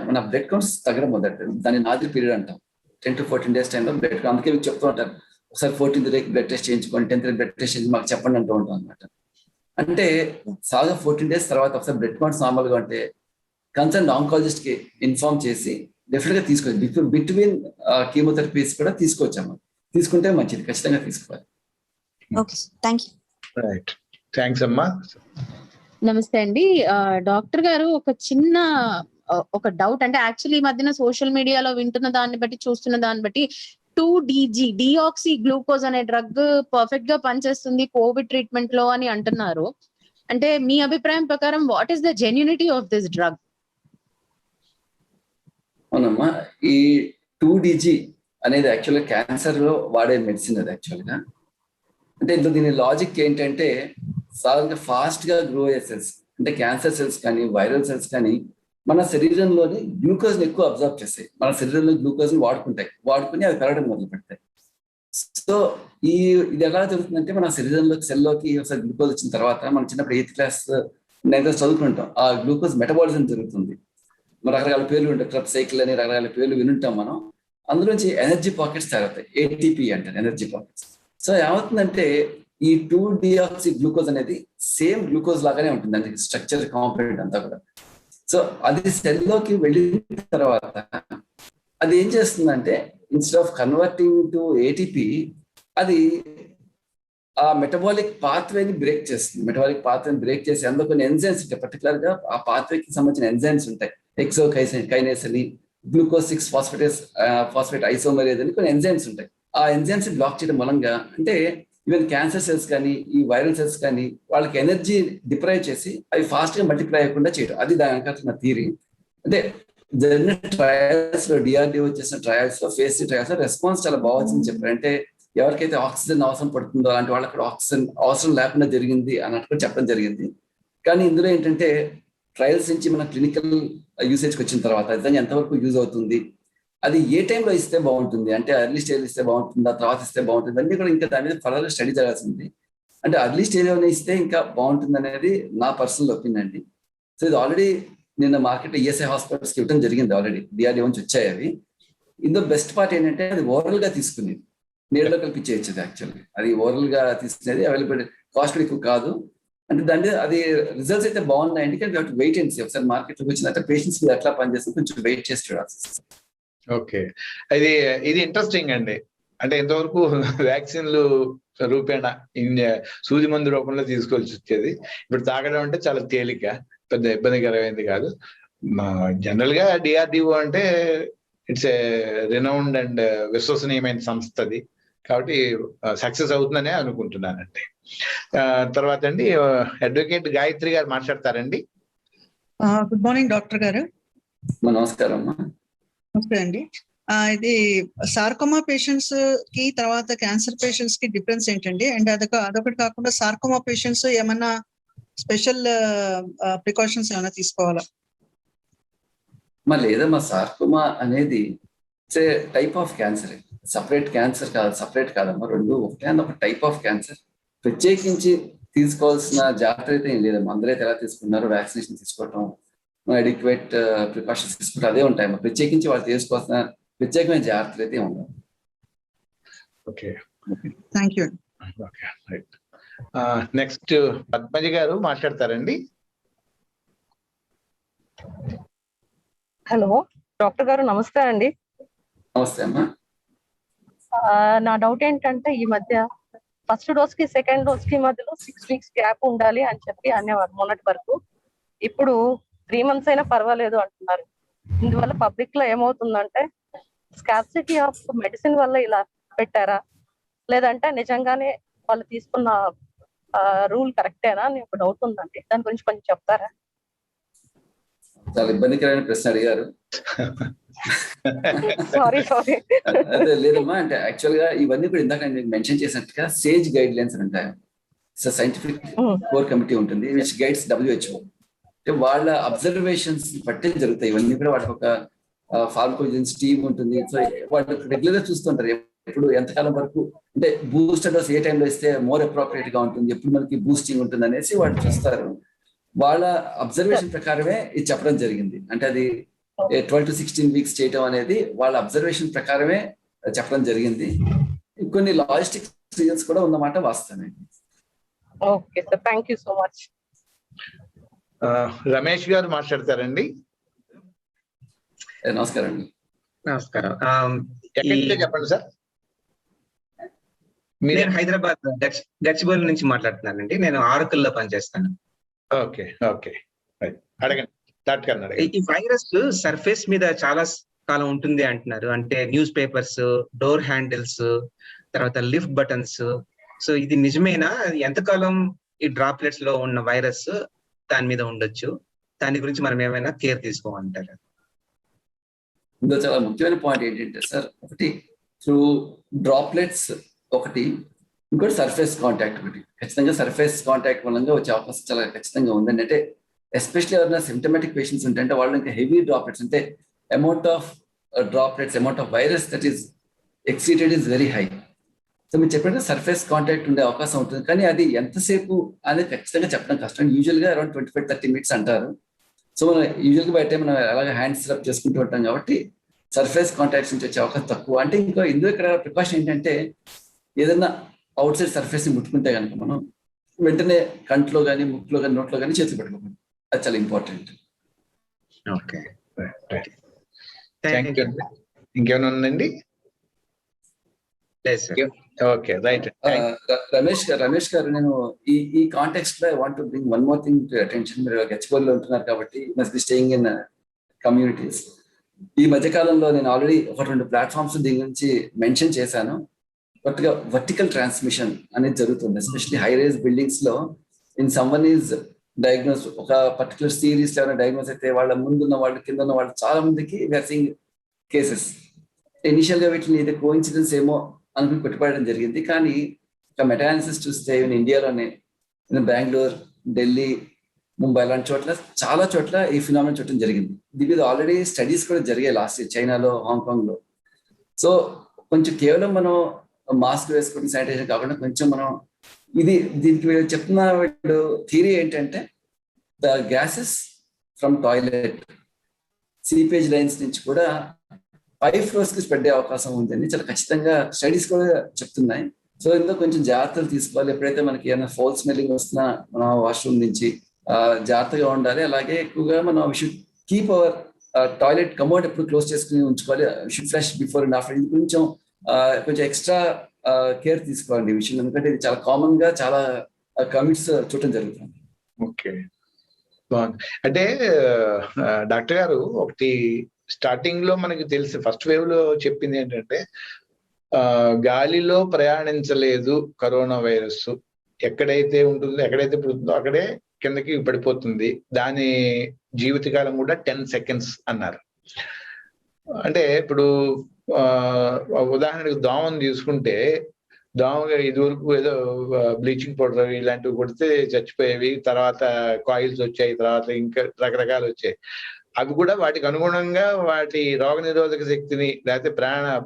మన బ్లడ్ కౌంట్స్ తగ్గడం మొదలవుతుంది. దాన్ని నాదిరి పీరియడ్ అంటాం. 10 to 14 days టైంలో బ్లడ్ కౌంట్, అందుకే మీకు చెప్తూ ఉంటారు ఒకసారి 14th డే బ్లడ్ టెస్ట్ చేయించుకోండి, 10th డే బ్లడ్ టెస్ట్ చేయించి మాకు చెప్పండి అంటూ ఉంటాం అనమాట. అంటే సాధారణ 14 days తర్వాత ఒకసారి బ్లడ్ కౌంట్స్ నార్మల్ గా ఉంటే కన్సర్న్ ఆంకాలజిస్ట్ కి ఇన్ఫార్మ్ చేసి డెఫినెట్ గా తీసుకోవచ్చు. బిట్వీన్ కీమోథెరపీస్ కూడా తీసుకోవచ్చాము. తీసుకుంటే మంచిది, ఖచ్చితంగా తీసుకోవాలి. Okay sir, thank you. Right, thanks అమ్మా. నమస్తే అండి డాక్టర్ గారు. ఒక డౌట్, అంటే యాక్చువల్లీ ఈ మధ్యన సోషల్ మీడియాలో వింటున్న దాన్ని బట్టి, చూస్తున్న దాన్ని బట్టి 2DG డిఆక్సీ గ్లూకోజ్ అనే డ్రగ్ పర్ఫెక్ట్ గా పనిచేస్తుంది కోవిడ్ ట్రీట్మెంట్ లో అని అంటున్నారు. అంటే మీ అభిప్రాయం ప్రకారం what is the genuinity of this drug? అవునమ్మా, ఈ 2DG అనేది యాక్చువల్గా క్యాన్సర్ లో వాడే మెడిసిన్. అది యాక్చువల్గా అంటే ఇందులో దీని లాజిక్ ఏంటంటే, సాధారణంగా ఫాస్ట్ గా గ్రో అయ్యే సెల్స్, అంటే క్యాన్సర్ సెల్స్ కానీ వైరల్ సెల్స్ కానీ మన శరీరంలోని గ్లూకోజ్ ని ఎక్కువ అబ్జర్వ్ చేస్తాయి. మన శరీరంలో గ్లూకోజ్ ని వాడుకుని అవి పెరగడం మొదలు పెడతాయి. సో ఇది ఎలా జరుగుతుందంటే, మన శరీరంలో సెల్లోకి ఒకసారి గ్లూకోజ్ వచ్చిన తర్వాత, మనం చిన్నప్పుడు 8th class 9th class చదువుకుంటాం, ఆ గ్లూకోజ్ మెటబాలిజం జరుగుతుంది. రకరకాల పేర్లు ఉంటాయి, క్రబ్ సైకిల్ అని రకరకాల పేర్లు వినుంటాం మనం. అందులోంచి ఎనర్జీ పాకెట్స్ తయారవుతాయి, ATP అంటారు, ఎనర్జీ పాకెట్స్. సో ఏమవుతుందంటే, ఈ 2-deoxy గ్లూకోజ్ అనేది సేమ్ గ్లూకోజ్ లాగానే ఉంటుంది, అంటే స్ట్రక్చర్ కాంపోనెంట్ అంతా కూడా. సో అది సెల్లోకి వెళ్ళిన తర్వాత అది ఏం చేస్తుందంటే, instead of converting to ATP, అది ఆ మెటబాలిక్ పాత్వేని బ్రేక్ చేస్తుంది. మెటబాలిక్ పాత్వేని బ్రేక్ చేసి అందులో కొన్ని ఎంజైమ్స్ ఉంటాయి, పర్టికులర్ గా ఆ పాత్వేకి సంబంధించిన ఎంజైమ్స్ ఉంటాయి. ఎక్సోకైనేస్ అని, గ్లూకోజ్ 6 ఫాస్ఫేట్ ఐసోమరేజ్ అని కొన్ని ఎంజైమ్స్ ఉంటాయి. ఆ ఎంజైమ్స్ బ్లాక్ చేయడం మూలంగా, అంటే ఈవెన్ క్యాన్సర్ సెల్స్ కానీ ఈ వైరల్ సెల్స్ కానీ వాళ్ళకి ఎనర్జీ డిప్రైవ్ చేసి అవి ఫాస్ట్ గా మల్టిప్లై అయ్యకుండా చేయడం, అది దాని వెనకాల థియరీ. అంటే జరిగిన ట్రయల్స్ లో, DRDO చేసిన ట్రయల్స్ లో, phase 3 ట్రయల్స్ లో రెస్పాన్స్ చాలా బాగా వచ్చిందని చెప్పారు. అంటే ఎవరికైతే ఆక్సిజన్ అవసరం పడుతుందో అలాంటి వాళ్ళకి ఆక్సిజన్ అవసరం లేకుండా జరిగింది అన్నట్టు చెప్పడం జరిగింది. కానీ ఇందులో ఏంటంటే, ట్రయల్స్ నుంచి మన క్లినికల్ యూసేజ్కి వచ్చిన తర్వాత నిజంగా ఎంతవరకు యూజ్ అవుతుంది, అది ఏ టైంలో ఇస్తే బాగుంటుంది, అంటే ఎర్లీ స్టేజ్ ఇస్తే బాగుంటుందా, తర్వాత ఇస్తే బాగుంటుంది, అన్ని కూడా ఇంకా దాని మీద ఫర్దర్ స్టడీ జరగాల్సింది. అంటే ఎర్లీ స్టేజ్లోనే ఇస్తే ఇంకా బాగుంటుంది అనేది నా పర్సనల్ ఒపీనియన్ అండి. సో ఇది ఆల్రెడీ నిన్న మార్కెట్ ESI హాస్పిటల్స్కి ఇవ్వడం జరిగింది, ఆల్రెడీ DRDO నుంచి వచ్చాయి అవి. ఇందులో బెస్ట్ పార్ట్ ఏంటంటే, అది ఓరల్ గా తీసుకునేది, నీళ్ళలో కలిపి చేయొచ్చు. యాక్చువల్లీ అది ఓరల్ గా తీసుకునేది, అవైలబుల్, కాస్ట్ ఎక్కువ కాదు. అంటే దాని అది రిజల్ట్స్ అయితే బాగున్నాయండి. కానీ వెయిట్ అండ్ సీ, ఒకసారి మార్కెట్లోకి వచ్చిన పేషెంట్స్ మీద ఎట్లా పనిచేస్తుంది కొంచెం వెయిట్ చేసి చూడాల్సి వస్తుంది. ఓకే, ఇది ఇంట్రెస్టింగ్ అండి. అంటే ఇంతవరకు వ్యాక్సిన్లు రూపేణ సూది మందు రూపంలో తీసుకోవాల్సి వచ్చేది, ఇప్పుడు తాగడం అంటే చాలా తేలిక, పెద్ద ఇబ్బందికరమైంది కాదు. జనరల్ గా DRDO అంటే ఇట్స్ ఏ రినౌండ్ అండ్ విశ్వసనీయమైన సంస్థది, కాబట్టి సక్సెస్ అవుతుందనే అనుకుంటున్నానండి. తర్వాత అండి అడ్వకేట్ గాయత్రి గారు మాట్లాడతారండి. గుడ్ మార్నింగ్ డాక్టర్ గారు. నమస్కారం. నమస్తే అండి. ఇది సార్కోమా పేషెంట్స్ కి తర్వాత క్యాన్సర్ పేషెంట్స్ కి డిఫరెన్స్ ఏంటండి? అండ్ అదొకటి కాకుండా సార్కోమా పేషెంట్స్ ఏమన్నా స్పెషల్ ప్రికాషన్స్ ఏమైనా తీసుకోవాలా? లేదమ్మా, సార్కోమా అనేది type of cancer, separate cancer కాదు, సపరేట్ కాదమ్మా, రెండు ఒకటే అని ఒక టైప్ ఆఫ్ క్యాన్సర్. ప్రత్యేకించి తీసుకోవాల్సిన జాగ్రత్త అయితే ఏం లేదమ్మా. అందరూ ఎలా తీసుకున్నారు, వ్యాక్సినేషన్ తీసుకోవటం, అడిక్వేట్ ప్రికాషన్స్ తీసుకుంటాం, అదే ఉంటాయమ్మా. ప్రత్యేకించి వాళ్ళు తీసుకోవాల్సిన ప్రత్యేకమైన జాగ్రత్తలు అయితే ఉండవు. Okay, thank you. Okay, right. Next Padmaja గారు మాట్లాడతారండి. హలో డాక్టర్ గారు, నమస్తే అండి. నమస్తే అమ్మా. నా డౌట్ ఏంటంటే, ఈ మధ్య ఫస్ట్ డోస్ కి సెకండ్ డోస్ కి మధ్యలో 6 weeks గ్యాప్ ఉండాలి అని చెప్పి అనేవారు మొన్నటి వరకు. ఇప్పుడు 3 months అయినా పర్వాలేదు అంటున్నారు. ఇందువల్ల పబ్లిక్ లో ఏమవుతుందంటే, స్కార్సిటీ ఆఫ్ మెడిసిన్ వల్ల ఇలా పెట్టారా, లేదంటే నిజంగానే వాళ్ళు తీసుకున్న రూల్ కరెక్టేనా అని ఒక డౌట్ ఉందండి. దాని గురించి కొంచెం చెప్తారా? చాలా ఇబ్బందికరమైన ప్రశ్న అడిగారు. సారీ. అదే లేదమ్మా, అంటే యాక్చువల్ గా ఇవన్నీ కూడా ఇందాక నేను మెన్షన్ చేసినట్టుగా సేజ్ గైడ్ లైన్స్ అని ఉంటాయి. సైంటిఫిక్ కోర్ కమిటీ ఉంటుంది, విచ్ గైడ్స్ WHO. అంటే వాళ్ళ అబ్జర్వేషన్స్ బట్టే జరుగుతాయి ఇవన్నీ కూడా. వాళ్ళకి ఒక ఫార్మకోజెన్స్ టీమ్ ఉంటుంది. సో వాళ్ళు రెగ్యులర్ గా చూస్తుంటారు ఎప్పుడు ఎంతకాలం వరకు, అంటే బూస్టర్ డోస్ ఏ టైంలో ఇస్తే మోర్ అప్రోప్రియేట్ గా ఉంటుంది, ఎప్పుడు మనకి బూస్టింగ్ ఉంటుంది అనేసి వాళ్ళు చూస్తారు. వాళ్ళ అబ్జర్వేషన్ ప్రకారమే ఇది చెప్పడం జరిగింది. అంటే అది 12 to 16 weeks చేయటం అనేది వాళ్ళ అబ్జర్వేషన్ ప్రకారమే చెప్పడం జరిగింది. కొన్ని లాజిస్టిక్ రీజన్స్ కూడా ఉన్నమాట వాస్తవమే. Okay sir, thank you so much. Ramesh గారు మాట్లాడతారండి. నమస్కారం అండి. నమస్కారం. ఎక్కడి నుంచో చెప్పండి సార్. నేను హైదరాబాద్ గచ్చిబౌలి నుంచి మాట్లాడుతున్నానండి. నేను ఆరకుల్లో పనిచేస్తాను. ఓకే, ఓకే, అడగండి. ఈ వైరస్ సర్ఫేస్ మీద చాలా కాలం ఉంటుంది అంటున్నారు. అంటే న్యూస్ పేపర్స్, డోర్ హ్యాండిల్స్, తర్వాత లిఫ్ట్ బటన్స్. సో ఇది నిజమేనా? ఎంతకాలం ఈ డ్రాప్లెట్స్ లో ఉన్న వైరస్ దాని మీద ఉండొచ్చు? దాని గురించి మనం ఏమైనా కేర్ తీసుకోమంటారు? ఇందులో చాలా ముఖ్యమైన పాయింట్ ఏంటంటే సార్, ఒకటి త్రూ డ్రాప్లెట్స్, ఒకటి ఇంకోటి సర్ఫేస్ కాంటాక్ట్. ఒకటి ఖచ్చితంగా సర్ఫేస్ కాంటాక్ట్ మూలంగా వచ్చే అవకాశం చాలా ఖచ్చితంగా ఉందండి. అంటే ఎస్పెషల్లీ ఎవరైనా సిమ్టమాటిక్ పేషెంట్స్ ఉంటే వాళ్ళు ఇంకా హెవీ డ్రాప్లెట్స్, అంటే amount of droplets, amount of virus that is excited is very high. So మీరు చెప్పినట్టు సర్ఫేస్ కాంటాక్ట్ ఉండే అవకాశం ఉంటుంది, కానీ అది ఎంతసేపు అనేది ఖచ్చితంగా చెప్పడం కష్టం. యూజువల్గా అరౌండ్ 25-30 minutes అంటారు. సో మనం యూజువల్గా బయట మనం అలాగే హ్యాండ్స్ రబ్ చేసుకుంటూ ఉంటాం కాబట్టి సర్ఫేస్ కాంటాక్ట్స్ నుంచి వచ్చే అవకాశం తక్కువ. అంటే ఇంకా ఇందులో ఇక్కడ ప్రికాషన్ ఏంటంటే, ఏదైనా అవుట్ సైడ్ సర్ఫేస్ ని ముట్టుకుంటే కనుక మనం వెంటనే కంట్లో కానీ, ముక్కులో కానీ, నోట్లో కానీ చేతులు పెట్టుకోవాలి. అది చాలా ఇంపార్టెంట్. Okay, thank you. ఇంకేమైనా ఉందండి? Okay, right. రమేష్ గారు, నేను ఈ కాంటెక్స్ట్ లో I want to bring one more thing to attention. మీరు గచ్చిబౌలిలో ఉంటున్నారు కాబట్టి must be staying in communities. ఈ మధ్య కాలంలో నేను ఆల్రెడీ 1-2 ప్లాట్ఫామ్స్ దీని గురించి మెన్షన్ చేశాను. కొత్తగా వర్టికల్ ట్రాన్స్మిషన్ అనేది జరుగుతుంది, ఎస్పెషల్లీ హై రైజ్ బిల్డింగ్స్ లో. ఇన్ సమ్వన్ ఈజ్ డయాగ్నోస్, ఒక పర్టికులర్ సిరీస్ లో డయాగ్నోస్ అయితే వాళ్ళ ముందున్న వాళ్ళు, కింద ఉన్న వాళ్ళు, చాలా మందికి వీఆర్ సీయింగ్ కేసెస్. ఇనిషియల్ గా వీటిని ఇది కోఇన్సిడెన్స్ ఏమో అనుకుని కొట్టిపడడం జరిగింది. కానీ ఒక మెటానాలిసిస్ చూస్తే ఇండియాలోనే బెంగళూరు, ఢిల్లీ, ముంబై లాంటి చోట్ల, చాలా చోట్ల ఈ ఫినామినా చూడటం జరిగింది. దీని మీద ఆల్రెడీ స్టడీస్ కూడా జరిగాయి లాస్ట్ ఇయర్ చైనాలో, హాంకాంగ్ లో. సో కొంచెం కేవలం మనం మాస్క్ వేసుకుని శానిటైజర్ కాకుండా కొంచెం మనం దీనికి చెప్తున్న థియరీ ఏంటంటే, the gases from toilet, seepage lines నుంచి కూడా 5 floors కి స్ప్రెడ్ అయ్యే అవకాశం ఉందని చాలా ఖచ్చితంగా స్టడీస్ కూడా చెప్తున్నాయి. సో ఇందులో కొంచెం జాగ్రత్తలు తీసుకోవాలి. ఎప్పుడైతే మనకి ఏమైనా ఫౌల్ స్మెల్లింగ్ వస్తున్నా మన వాష్రూమ్ నుంచి జాగ్రత్తగా ఉండాలి. అలాగే ఎక్కువగా మనం should keep our toilet commode ఎప్పుడు క్లోజ్ చేసుకుని ఉంచుకోవాలి. Should flush before and after. ఇది కొంచెం ఎక్స్ట్రా కేర్ తీసుకోవాలి ఈ విషయం, ఎందుకంటే ఇది చాలా కామన్ గా చాలా కమిట్స్ చూడటం జరుగుతుంది. ఓకే, అంటే డాక్టర్ గారు, ఒకటి స్టార్టింగ్ లో మనకి తెలిసి ఫస్ట్ వేవ్ లో చెప్పింది ఏంటంటే, గాలిలో ప్రయాణించలేదు కరోనా వైరస్, ఎక్కడైతే ఉంటుందో, ఎక్కడైతే పుడుతుందో అక్కడే కిందకి పడిపోతుంది, దాని జీవితకాలం కూడా 10 seconds అన్నారు. అంటే ఇప్పుడు ఉదాహరణకు దోమను తీసుకుంటే దోమగా ఇదివరకు ఏదో బ్లీచింగ్ పౌడర్ ఇలాంటివి కొడితే చచ్చిపోయేవి, తర్వాత కాయిల్స్ వచ్చాయి, తర్వాత ఇంకా రకరకాలు వచ్చాయి. అవి కూడా వాటికి అనుగుణంగా వాటి రోగ నిరోధక శక్తిని లేకపోతే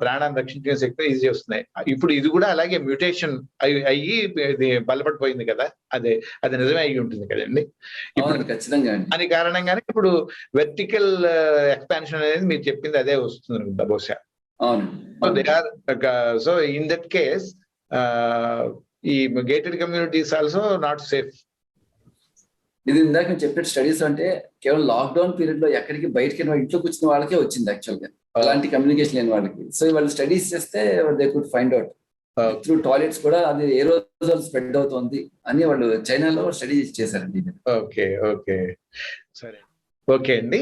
ప్రాణాన్ని రక్షించే శక్తిని ఇది చేస్తున్నాయి. ఇప్పుడు ఇది కూడా అలాగే మ్యూటేషన్ అయ్యి ఇది బలపడిపోయింది కదా, అది నిజమే అయ్యి ఉంటుంది కదండి. ఇప్పుడు ఖచ్చితంగా దాని కారణంగానే ఇప్పుడు వెర్టికల్ ఎక్స్పాన్షన్ అనేది మీరు చెప్పింది అదే వస్తుంది అనుకుంటా బహుశా. So they are so in that case ఈ gated communities also not safe. ఇది ఇందాక చెప్పిన స్టడీస్ అంటే కేవలం లాక్డౌన్ పీరియడ్ లో ఎక్కడికి బయటకి ఇంట్లో కూర్చున్న వాళ్ళకే వచ్చింది యాక్చువల్ గా, అలాంటి కమ్యూనికేషన్ లేని వాళ్ళకి. సో వాళ్ళు స్టడీస్ చేస్తే they could find out through toilets కూడా అది ఏ రోజు స్ప్రెడ్ అవుతుంది అని వాళ్ళు చైనాలో స్టడీ చేశారండి. ఓకే ఓకే సరే ఓకే అండి.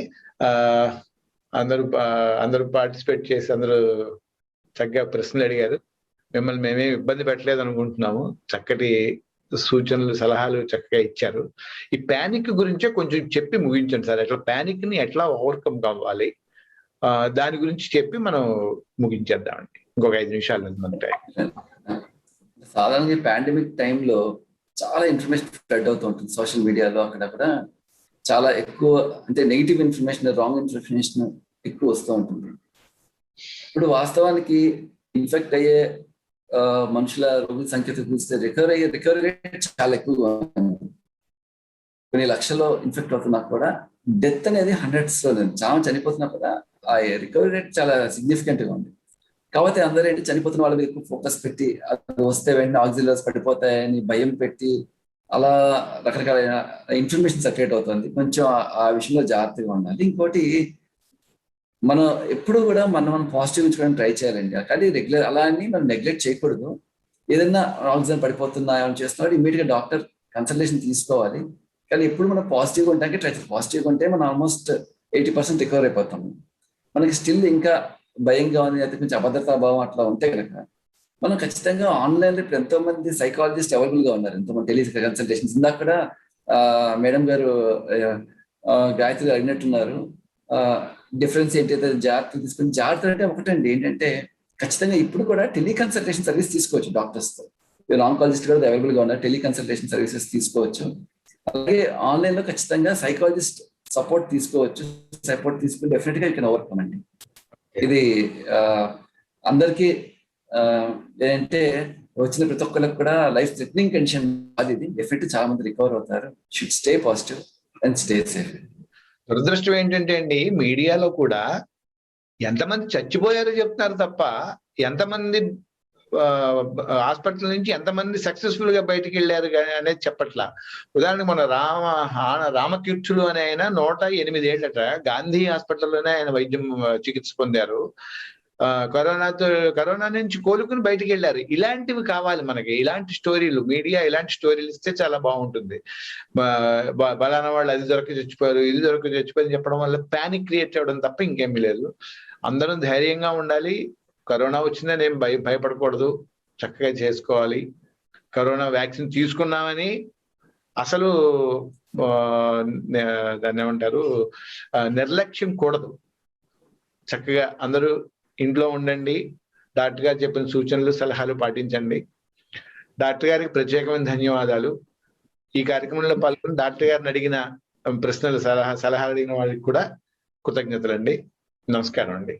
అందరూ పార్టిసిపేట్ చేసి అందరూ చక్కగా ప్రశ్నలు అడిగారు. మిమ్మల్ని మేమే ఇబ్బంది పెట్టలేదు అనుకుంటున్నాము. చక్కటి సూచనలు సలహాలు చక్కగా ఇచ్చారు. ఈ ప్యానిక్ గురించే కొంచెం చెప్పి ముగించండి సార్. అట్లా ప్యానిక్ ని ఎట్లా ఓవర్కమ్ కావాలి దాని గురించి చెప్పి మనం ముగించేద్దామండి. ఇంకొక 5 నిమిషాలు ఉంటాయి. సాధారణంగా పాండమిక్ టైంలో చాలా ఇన్ఫర్మేషన్ స్ప్రెడ్ అవుతూ ఉంటుంది సోషల్ మీడియాలో, అక్కడక్కడ చాలా ఎక్కువ అంటే నెగిటివ్ ఇన్ఫర్మేషన్, రాంగ్ ఇన్ఫర్మేషన్ ఎక్కువ వస్తూ ఉంటుంది. ఇప్పుడు వాస్తవానికి ఇన్ఫెక్ట్ అయ్యే మనుషుల రోగుల సంఖ్యతో చూస్తే రికవరీ రేట్ చాలా ఎక్కువగా ఉంది. కొన్ని లక్షల్లో ఇన్ఫెక్ట్ అవుతున్నా కూడా డెత్ అనేది 100s లో ఉంది. చాలా చనిపోతున్నా కూడా ఆ రికవరీ రేట్ చాలా సిగ్నిఫికెంట్ గా ఉంది. కాబట్టి అందరూ ఏంటి చనిపోతున్న వాళ్ళ మీద ఎక్కువ ఫోకస్ పెట్టి అది వస్తే వెంటనే ఆక్సిజన్ పడిపోతాయని భయం పెట్టి అలా రకరకాల ఇన్ఫర్మేషన్ సర్క్యులేట్ అవుతుంది. కొంచెం ఆ విషయంలో జాగ్రత్తగా ఉండాలి. ఇంకోటి మనం ఎప్పుడు కూడా మనం పాజిటివ్ ఉంచుకోవడానికి ట్రై చేయాలండి. కానీ రెగ్యులర్ అలా అని మనం నెగ్లెక్ట్ చేయకూడదు. ఏదైనా ఆక్సిజన్ పడిపోతున్నా ఏమైనా చేస్తున్నా ఇమీడియట్ గా డాక్టర్ కన్సల్టేషన్ తీసుకోవాలి. కానీ ఎప్పుడు మనం పాజిటివ్గా ఉండడానికి ట్రై చేయాలి. పాజిటివ్గా ఉంటే మనం ఆల్మోస్ట్ 80% రికవర్ అయిపోతాము. మనకి స్టిల్ ఇంకా భయంగా ఉంది, అయితే కొంచెం అభద్రతా భావం అట్లా ఉంటే కనుక మనం ఖచ్చితంగా ఆన్లైన్లో ఇప్పుడు ఎంతో మంది సైకాలజిస్ట్ అవైలబుల్ గా ఉన్నారు, ఎంతో మంది టెలి కన్సల్టేషన్స్. ఇందాక కూడా మేడం గారు గాయత్రి అడిగినట్టున్నారు డిఫరెన్స్ ఏంటైతే జాగ్రత్తలు తీసుకుని. జాగ్రత్తలు అంటే ఒకటండి ఏంటంటే ఖచ్చితంగా ఇప్పుడు కూడా టెలికన్సల్టేషన్ సర్వీస్ తీసుకోవచ్చు డాక్టర్స్తో. ఆంకాలజిస్ట్ కూడా అవైలబుల్ గా ఉన్నారు, టెలికన్సల్టేషన్ సర్వీసెస్ తీసుకోవచ్చు. అలాగే ఆన్లైన్ లో ఖచ్చితంగా సైకాలజిస్ట్ సపోర్ట్ తీసుకోవచ్చు. సపోర్ట్ తీసుకుని డెఫినెట్ గా ఇక్కడ ఓవర్కమ్ అండి. ఇది అందరికీ ఏంటంటే వచ్చిన ప్రతి ఒక్కరికి కూడా లైఫ్ థ్రెటనింగ్ కండిషన్ అది. ఇది డెఫినెట్ చాలా మంది రికవర్ అవుతారు. Should stay positive and stay safe. దురదృష్టం ఏంటంటే అండి, మీడియాలో కూడా ఎంతమంది చచ్చిపోయారో చెప్తున్నారు తప్ప ఎంతమంది హాస్పిటల్ నుంచి ఎంతమంది సక్సెస్ఫుల్ గా బయటికి వెళ్ళారు అనేది చెప్పట్లా. ఉదాహరణకు మన రామతీర్థులు అనే ఆయన 108 ఏళ్ళట గాంధీ హాస్పిటల్లోనే ఆయన వైద్యం చికిత్స పొందారు. కరోనా నుంచి కోలుకుని బయటికి వెళ్ళారు. ఇలాంటివి కావాలి మనకి, ఇలాంటి స్టోరీలు. మీడియా ఇలాంటి స్టోరీలు ఇస్తే చాలా బాగుంటుంది. బలానా వాళ్ళు అది దొరక చచ్చిపోయారు, ఇది దొరక చచ్చిపోయారు చెప్పడం వల్ల ప్యానిక్ క్రియేట్ అవ్వడం తప్ప ఇంకేమీ లేదు. అందరం ధైర్యంగా ఉండాలి. కరోనా వచ్చిందని ఏం భయపడకూడదు, చక్కగా చేసుకోవాలి. కరోనా వ్యాక్సిన్ తీసుకున్నామని అసలు దాన్ని ఏమంటారు నిర్లక్ష్యం కూడదు. చక్కగా అందరూ ఇంట్లో ఉండండి. డాక్టర్ గారు చెప్పిన సూచనలు సలహాలు పాటించండి. డాక్టర్ గారికి ప్రత్యేకమైన ధన్యవాదాలు. ఈ కార్యక్రమంలో పాల్గొని డాక్టర్ గారిని అడిగిన ప్రశ్నలు సలహాలు అడిగిన వాళ్ళకి కూడా కృతజ్ఞతలండి. నమస్కారం అండి.